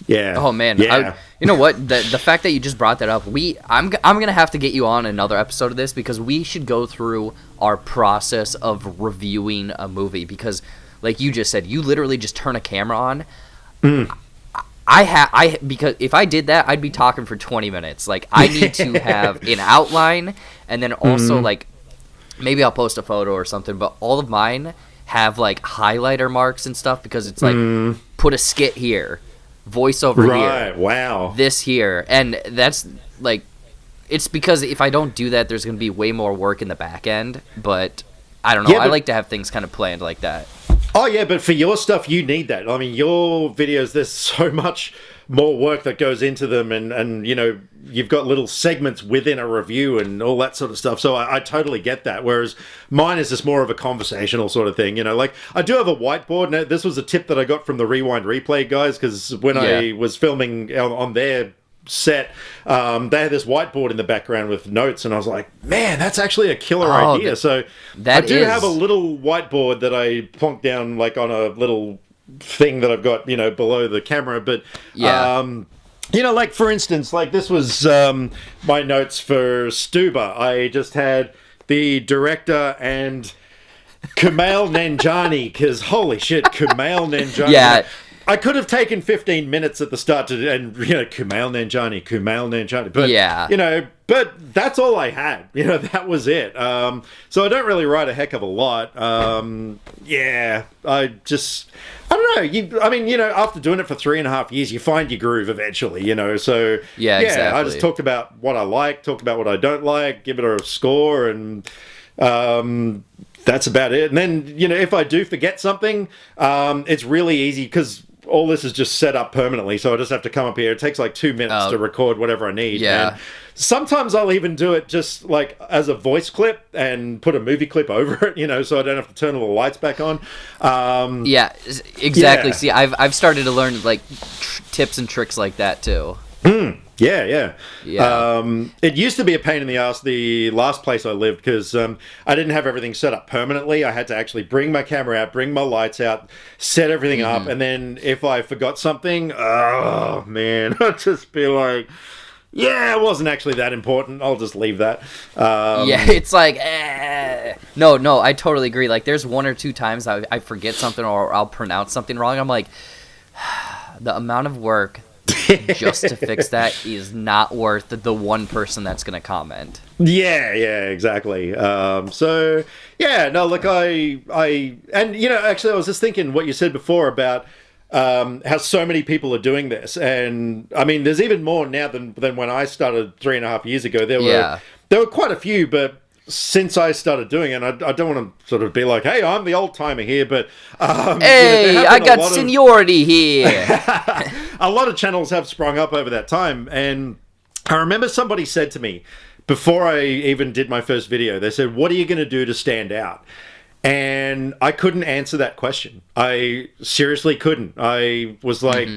Oh man, you know what? The fact that you just brought that up, I'm gonna have to get you on another episode of this, because we should go through our process of reviewing a movie, because like you just said, you literally just turn a camera on. Because if I did that, I'd be talking for 20 minutes. Like, I need to have an outline, and then also like maybe I'll post a photo or something, but all of mine have like highlighter marks and stuff, because it's like put a skit here, voiceover here, wow, this here, and that's like, it's because if I don't do that, there's going to be way more work in the back end. But I don't know. I like to have things kind of planned like that. Oh, yeah, but for your stuff, you need that. I mean, your videos, there's so much more work that goes into them, and you know, you've got little segments within a review and all that sort of stuff. So I totally get that. Whereas mine is just more of a conversational sort of thing. You know, like, I do have a whiteboard. Now, this was a tip that I got from the Rewind Replay guys, because when I was filming on their set, they had this whiteboard in the background with notes, and I was like, man, that's actually a killer idea. So I do have a little whiteboard that I plonk down like on a little thing that I've got, you know, below the camera. But you know, like, for instance, like, this was my notes for Stuba. I just had the director and Kumail Nanjiani, because holy shit, Kumail Nanjiani. I could have taken 15 minutes at the start and, you know, Kumail Nanjiani. But, you know, but that's all I had. You know, that was it. So I don't really write a heck of a lot. I don't know. I mean, you know, after doing it for 3.5 years, you find your groove eventually, you know. So, exactly. I just talked about what I like, talked about what I don't like, give it a score, and that's about it. And then, you know, if I do forget something, it's really easy, because all this is just set up permanently, so I just have to come up here. It takes like 2 minutes to record whatever I need. And sometimes I'll even do it just like as a voice clip and put a movie clip over it, you know, so I don't have to turn all the lights back on. Exactly. See, I've started to learn like tips and tricks like that too. Yeah. It used to be a pain in the ass, the last place I lived, because I didn't have everything set up permanently. I had to actually bring my camera out, bring my lights out, set everything up, and then if I forgot something, oh man, I'd just be like, yeah, it wasn't actually that important, I'll just leave that. It's like, No, I totally agree. Like, there's 1 or 2 times I forget something, or I'll pronounce something wrong. I'm like, the amount of work just to fix that is not worth the one person that's going to comment. Yeah, exactly. So yeah, no, look, and you know, actually, I was just thinking what you said before about how so many people are doing this, and I mean, there's even more now than when I started 3.5 years ago. There were quite a few, but since I started doing it, I don't want to sort of be like, hey, I'm the old timer here, but hey, I got seniority here. A lot of channels have sprung up over that time, and I remember somebody said to me before I even did my first video, they said, what are you going to do to stand out? And I couldn't answer that question. I seriously couldn't. I was like,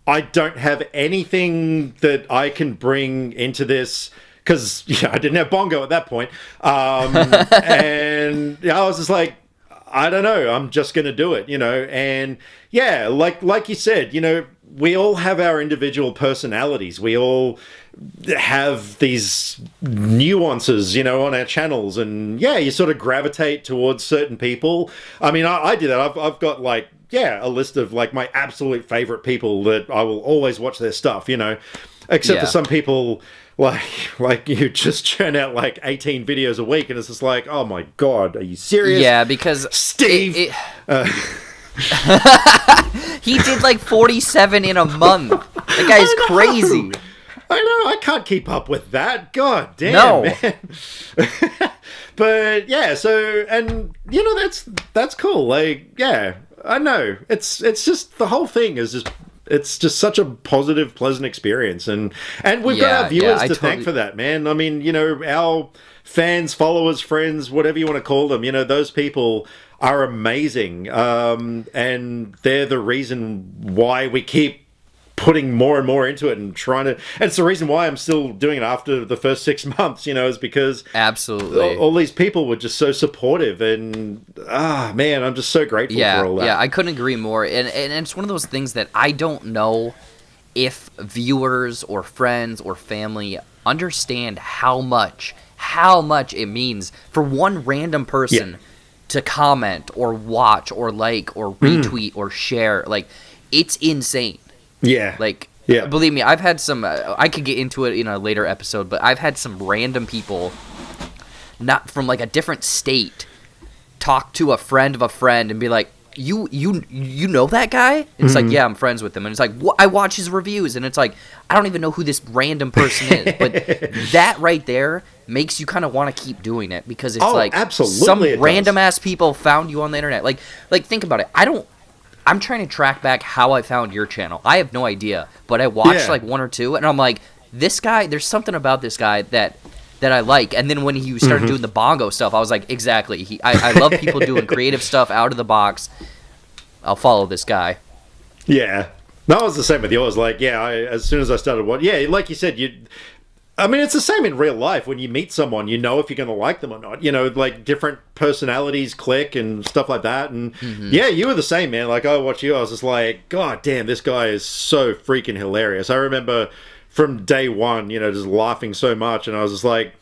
I don't have anything that I can bring into this, because I didn't have Bongo at that point. And I was just like, I don't know, I'm just going to do it, And yeah, like you said, we all have our individual personalities. We all have these nuances, on our channels. And yeah, you sort of gravitate towards certain people. I mean, I do that. I've got a list of my absolute favorite people that I will always watch their stuff, except for some people like you just churn out 18 videos a week, and it's just like, oh my God, are you serious? Yeah, because Steve, he did 47 in a month. That guy's crazy. I know, I can't keep up with that. God damn, no. Man. But yeah, so, and that's cool. Yeah, I know. It's just, the whole thing is just, it's just such a positive, pleasant experience, and we've got our viewers to thank for that, man. I mean, our fans, followers, friends, whatever you want to call them, those people are amazing, and they're the reason why we keep putting more and more into it and trying to, and it's the reason why I'm still doing it after the first 6 months, is because absolutely all these people were just so supportive, and man, I'm just so grateful for all that. Yeah, I couldn't agree more. And it's one of those things that I don't know if viewers or friends or family understand how much it means for one random person to comment or watch or like or retweet or share. It's insane. Yeah. Believe me, I've had some, I could get into it in a later episode, but I've had some random people, not from a different state, talk to a friend of a friend and be like, you know that guy? And it's like, yeah, I'm friends with him. And it's like, I watch his reviews. And it's like, I don't even know who this random person is. But that right there makes you kind of want to keep doing it, because it's absolutely some random ass people found you on the internet. Think about it. I'm trying to track back how I found your channel. I have no idea, but I watched one or two, and I'm like, this guy, there's something about this guy that I like. And then when he started doing the Bongo stuff, I was like, exactly. I love people doing creative stuff out of the box. I'll follow this guy. Yeah. That was the same with yours. As soon as I started watching, like you said, it's the same in real life. When you meet someone, if you're going to like them or not. Different personalities click and stuff like that. And yeah, you were the same, man. I watched you, I was just like, God damn, this guy is so freaking hilarious. I remember from day one, just laughing so much, and I was just like,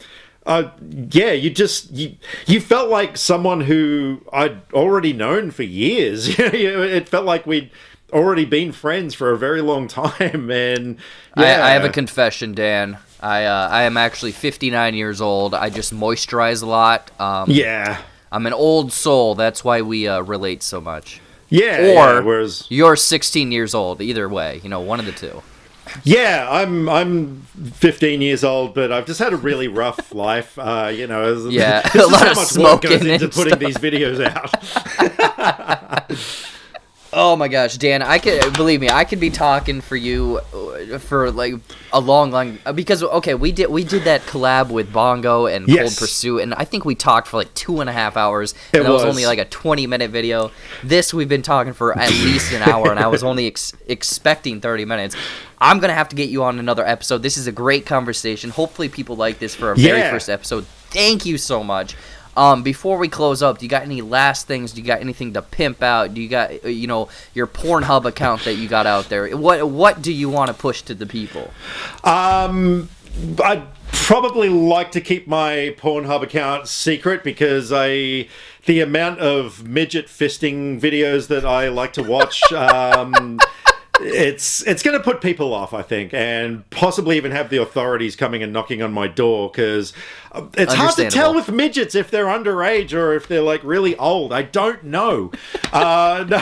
you felt like someone who I'd already known for years. It felt like we'd already been friends for a very long time. And yeah. I have a confession, Dan. I am actually 59 years old. I just moisturize a lot. I'm an old soul. That's why we relate so much. Yeah. Or whereas you're 16 years old. Either way, one of the two. Yeah, I'm 15 years old, but I've just had a really rough life. Yeah, this a is lot how of much work smoking goes into and putting stuff. these videos out. Oh my gosh, Dan! I could be talking for you for a long because we did that collab with Bongo and Cold Pursuit, and I think we talked for 2.5 hours. And that was only a 20-minute video. This we've been talking for at least an hour, and I was only expecting 30 minutes. I'm gonna have to get you on another episode. This is a great conversation. Hopefully, people like this for our very first episode. Thank you so much. Before we close up, do you got any last things? Do you got anything to pimp out? Do you got, your Pornhub account that you got out there? What do you want to push to the people? I'd probably like to keep my Pornhub account secret, because the amount of midget fisting videos that I like to watch, it's going to put people off, I think, and possibly even have the authorities coming and knocking on my door, because it's hard to tell with midgets if they're underage or if they're really old. I don't know. What do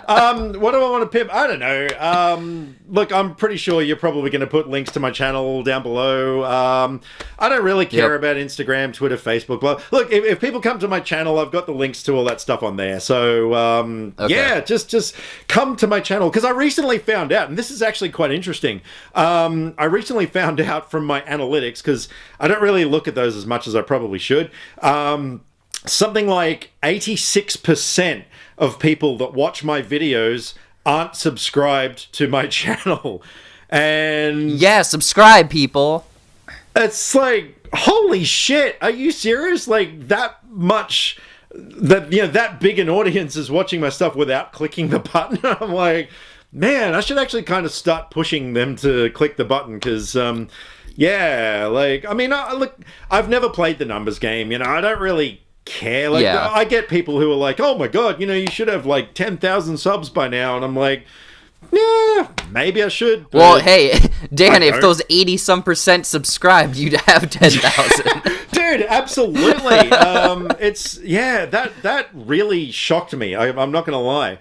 I want to pimp? I don't know. look, I'm pretty sure you're probably going to put links to my channel down below. I don't really care about Instagram, Twitter, Facebook. Blah. Look, if people come to my channel, I've got the links to all that stuff on there. So, yeah, just come to my channel. Because I recently found out, and this is actually quite interesting. I recently found out from my analytics, because I don't really look at those as much as I probably should. Something like 86% of people that watch my videos aren't subscribed to my channel. And yeah, subscribe, people. It's like, holy shit, are you serious? Like, that much, that big an audience is watching my stuff without clicking the button. I'm like, man, I should actually kind of start pushing them to click the button, because yeah, like, I mean, look, I've never played the numbers game, I don't really care. Like, I get people who are like, oh my god, you should have like 10,000 subs by now, and I'm like, yeah, maybe I should. Well, hey, Dan, if those 80-some% subscribed, you'd have 10,000. Dude, absolutely. That really shocked me. I'm not gonna lie.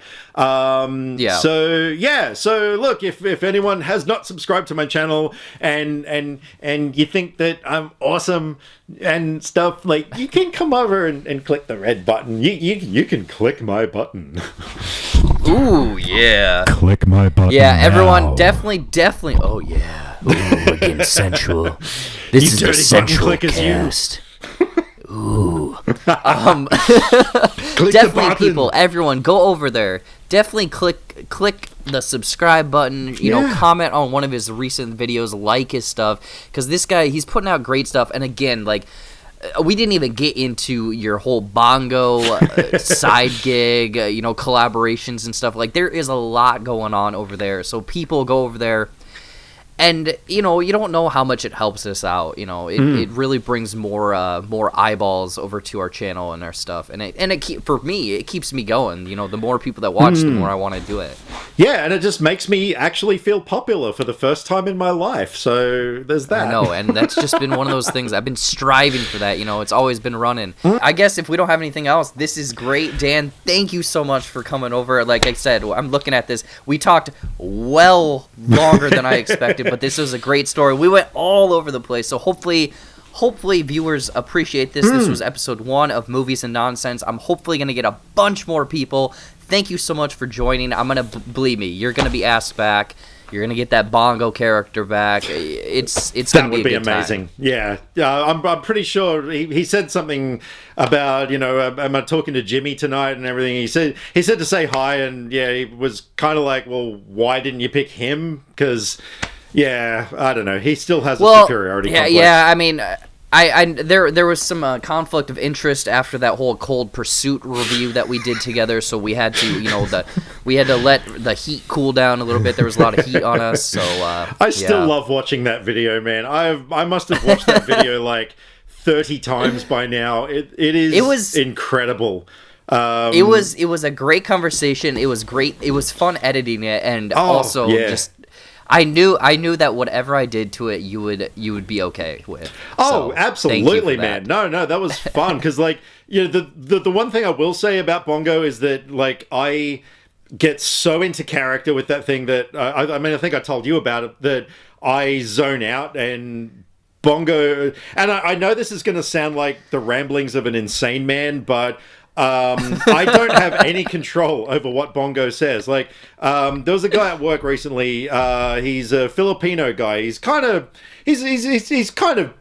So look, if anyone has not subscribed to my channel and you think that I'm awesome and stuff, like, you can come over and click the red button. You can click my button. Ooh, yeah. Click my button. Yeah, everyone, now. definitely. Oh, yeah. Ooh, we're getting sensual. This is a sensual cast. Ooh. Definitely, people, everyone, go over there. Definitely click the subscribe button. Comment on one of his recent videos, like his stuff, because this guy, he's putting out great stuff. And again, like, we didn't even get into your whole bongo side gig, collaborations and stuff. Like, there is a lot going on over there. So people go over there. And, you don't know how much it helps us out. It really brings more eyeballs over to our channel and our stuff. And for me, it keeps me going. The more people that watch, the more I want to do it. Yeah, and it just makes me actually feel popular for the first time in my life. So there's that. I know, and that's just been one of those things. I've been striving for that. It's always been running. I guess if we don't have anything else, this is great. Dan, thank you so much for coming over. Like I said, I'm looking at this. We talked well longer than I expected, but this was a great story. We went all over the place, so hopefully viewers appreciate this. This was episode 1 of Movies and Nonsense. I'm hopefully going to get a bunch more people. Thank you so much for joining. I'm going to, believe me, you're going to be asked back. You're going to get that bongo character back. It's going to be a good amazing. time. Yeah. I'm pretty sure he said something about, am I talking to Jimmy tonight and everything. He said to say hi, and yeah, he was kind of like, well, why didn't you pick him? Because, yeah, I don't know. He still has a superiority complex. Yeah, I mean, there was some conflict of interest after that whole Cold Pursuit review that we did together, so we had to, we had to let the heat cool down a little bit. There was a lot of heat on us, so I still love watching that video, man. I must have watched that video like 30 times by now. It was incredible. It was a great conversation. It was great. It was fun editing it, and just. I knew that whatever I did to it, you would be okay with. Oh, absolutely, man. No, that was fun because, like, the one thing I will say about bongo is that, like, I get so into character with that thing that I think I told you about it, that I zone out, and bongo. And I know this is going to sound like the ramblings of an insane man, but I don't have any control over what bongo says. Like, there was a guy at work recently. He's a Filipino guy. He's kind of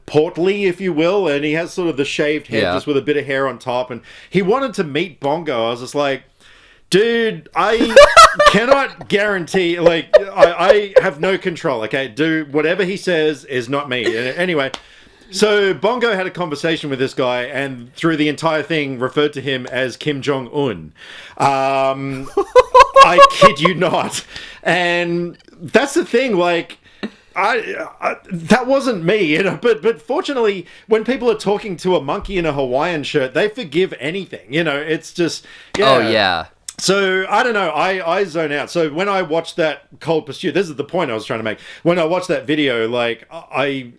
portly, if you will, and he has sort of the shaved head, just with a bit of hair on top. And he wanted to meet bongo. I was just like, dude, I cannot guarantee. Like, I have no control. Okay, dude, whatever he says is not me. Anyway. So Bongo had a conversation with this guy, and through the entire thing referred to him as Kim Jong-un. I kid you not. And that's the thing, like, I that wasn't me, but fortunately, when people are talking to a monkey in a Hawaiian shirt, they forgive anything, it's just, yeah. Oh, yeah. So, I don't know, I zone out. So, when I watched that Cold Pursuit, this is the point I was trying to make. When I watched that video, like, I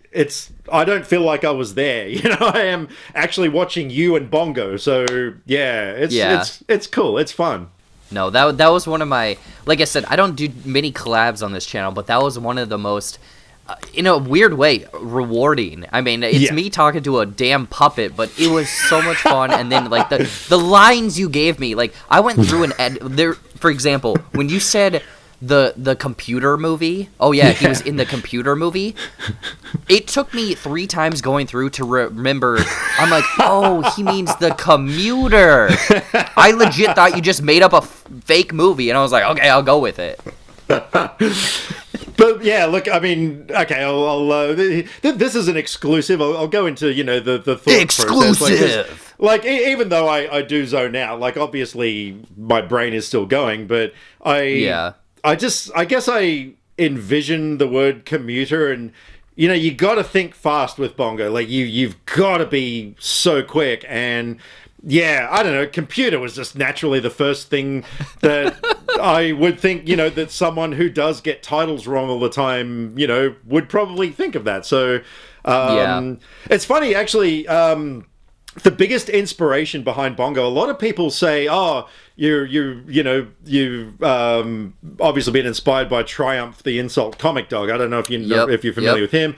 don't feel like I was there. I am actually watching you and Bongo. So, yeah, it's cool. It's fun. No, that was one of my, like I said, I don't do many collabs on this channel, but that was one of the most, in a weird way, rewarding. I mean, it's me talking to a damn puppet, but it was so much fun. And then, like, the lines you gave me, like, I went through there, for example, when you said the computer movie, he was in the computer movie, it took me 3 times going through to remember. I'm like, oh, he means the commuter. I legit thought you just made up a fake movie, and I was like, okay, I'll go with it. But yeah, look, I mean, okay, I'll this is an exclusive. I'll go into, you know, the thought exclusive process. Like even though I do zone out, like obviously my brain is still going, but I guess I envision the word commuter, and you know, you got to think fast with Bongo. Like you've got to be so quick, and yeah, I don't know. Computer was just naturally the first thing that I would think, you know, that someone who does get titles wrong all the time, you know, would probably think of that. So, it's funny, actually, the biggest inspiration behind Bongo, a lot of people say, oh, you've obviously been inspired by Triumph, the insult comic dog. I don't know if you know, if you're familiar with him.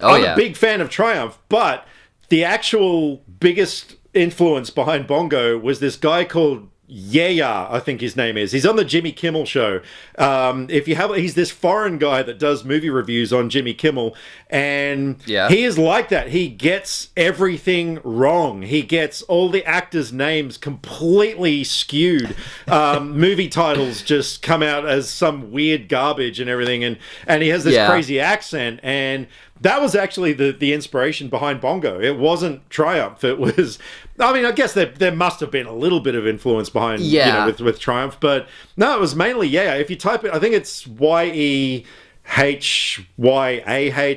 I'm a big fan of Triumph, but the actual biggest influence behind Bongo was this guy called Yeah, I think his name is. He's on the Jimmy Kimmel show. He's this foreign guy that does movie reviews on Jimmy Kimmel, and he is like that. He gets everything wrong. He gets all the actors' names completely skewed. Movie titles just come out as some weird garbage and everything, and he has this crazy accent, and that was actually the inspiration behind Bongo. It wasn't Triumph. It was, I mean, I guess there must have been a little bit of influence behind, you know, with Triumph, but no, it was mainly, if you type it, I think it's YEHYAH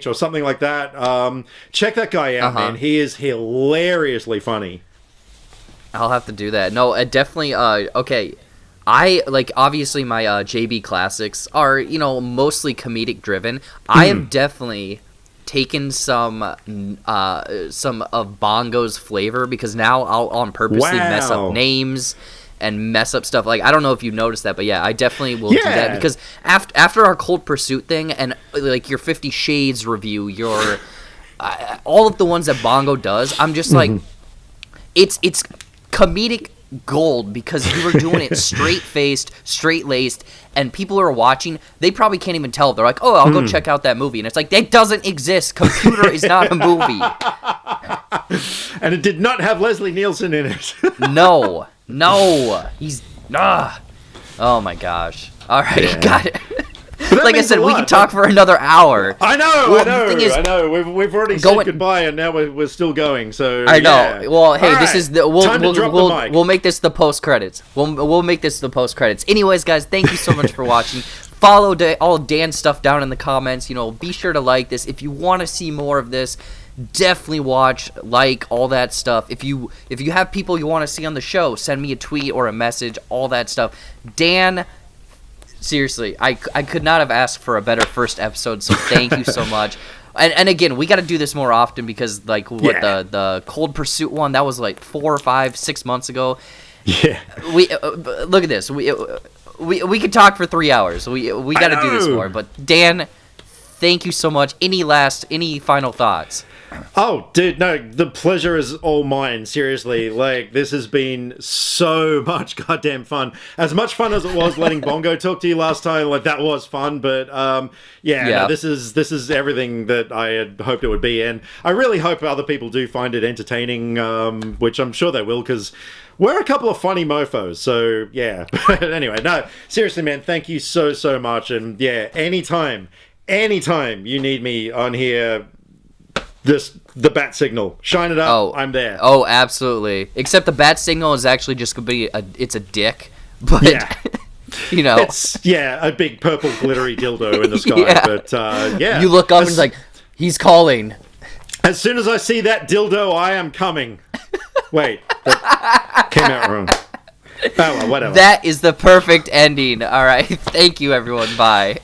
or something like that. Check that guy out, man. He is hilariously funny. I'll have to do that. No, definitely, okay. I, like, obviously my JB Classics are, you know, mostly comedic driven. I have definitely taken some of Bongo's flavor, because now I'll purposely mess up names and mess up stuff. Like, I don't know if you noticed that, but yeah, I definitely will do that, because after our Cold Pursuit thing and like your 50 Shades review, your all of the ones that Bongo does, I'm just like, it's comedic gold, because you were doing it straight-faced, straight-laced, and people are watching, they probably can't even tell. They're like, oh, I'll go check out that movie. And it's like, that doesn't exist. Computer is not a movie. And it did not have Leslie Nielsen in it. No. He's... Oh, my gosh. All right, got it. Like I said, we can talk for another hour. I know. We've already said goodbye, and now we're still going. So I know. Yeah. Well, hey, this is the we'll make this the post credits. We'll make this the post credits. Anyways, guys, thank you so much for watching. Follow all Dan's stuff down in the comments. You know, be sure to like this if you want to see more of this. Definitely watch, like, all that stuff. If you have people you want to see on the show, send me a tweet or a message. All that stuff. Dan. Seriously, I could not have asked for a better first episode, so thank you so much. And again, we got to do this more often, because, like, the Cold Pursuit one, that was like 4 or 5, 6 months ago. Yeah. We look at this. We could talk for 3 hours. We got to do this more. But Dan, thank you so much. Any final thoughts? Oh, dude, no, the pleasure is all mine. Seriously, like, this has been so much goddamn fun. As much fun as it was letting Bongo talk to you last time, like, that was fun. But no, this is everything that I had hoped it would be, and I really hope other people do find it entertaining, which I'm sure they will, because we're a couple of funny mofos. So yeah. But anyway, no, seriously, man, thank you so much, and yeah, anytime you need me on here. The bat signal. Shine it up. I'm there. Oh, absolutely. Except the bat signal is actually just going to be it's a dick. But, you know. It's, a big purple glittery dildo in the sky. But, You look up and it's like, he's calling. As soon as I see that dildo, I am coming. Wait. That came out wrong. Oh, well, whatever. That is the perfect ending. All right. Thank you, everyone. Bye.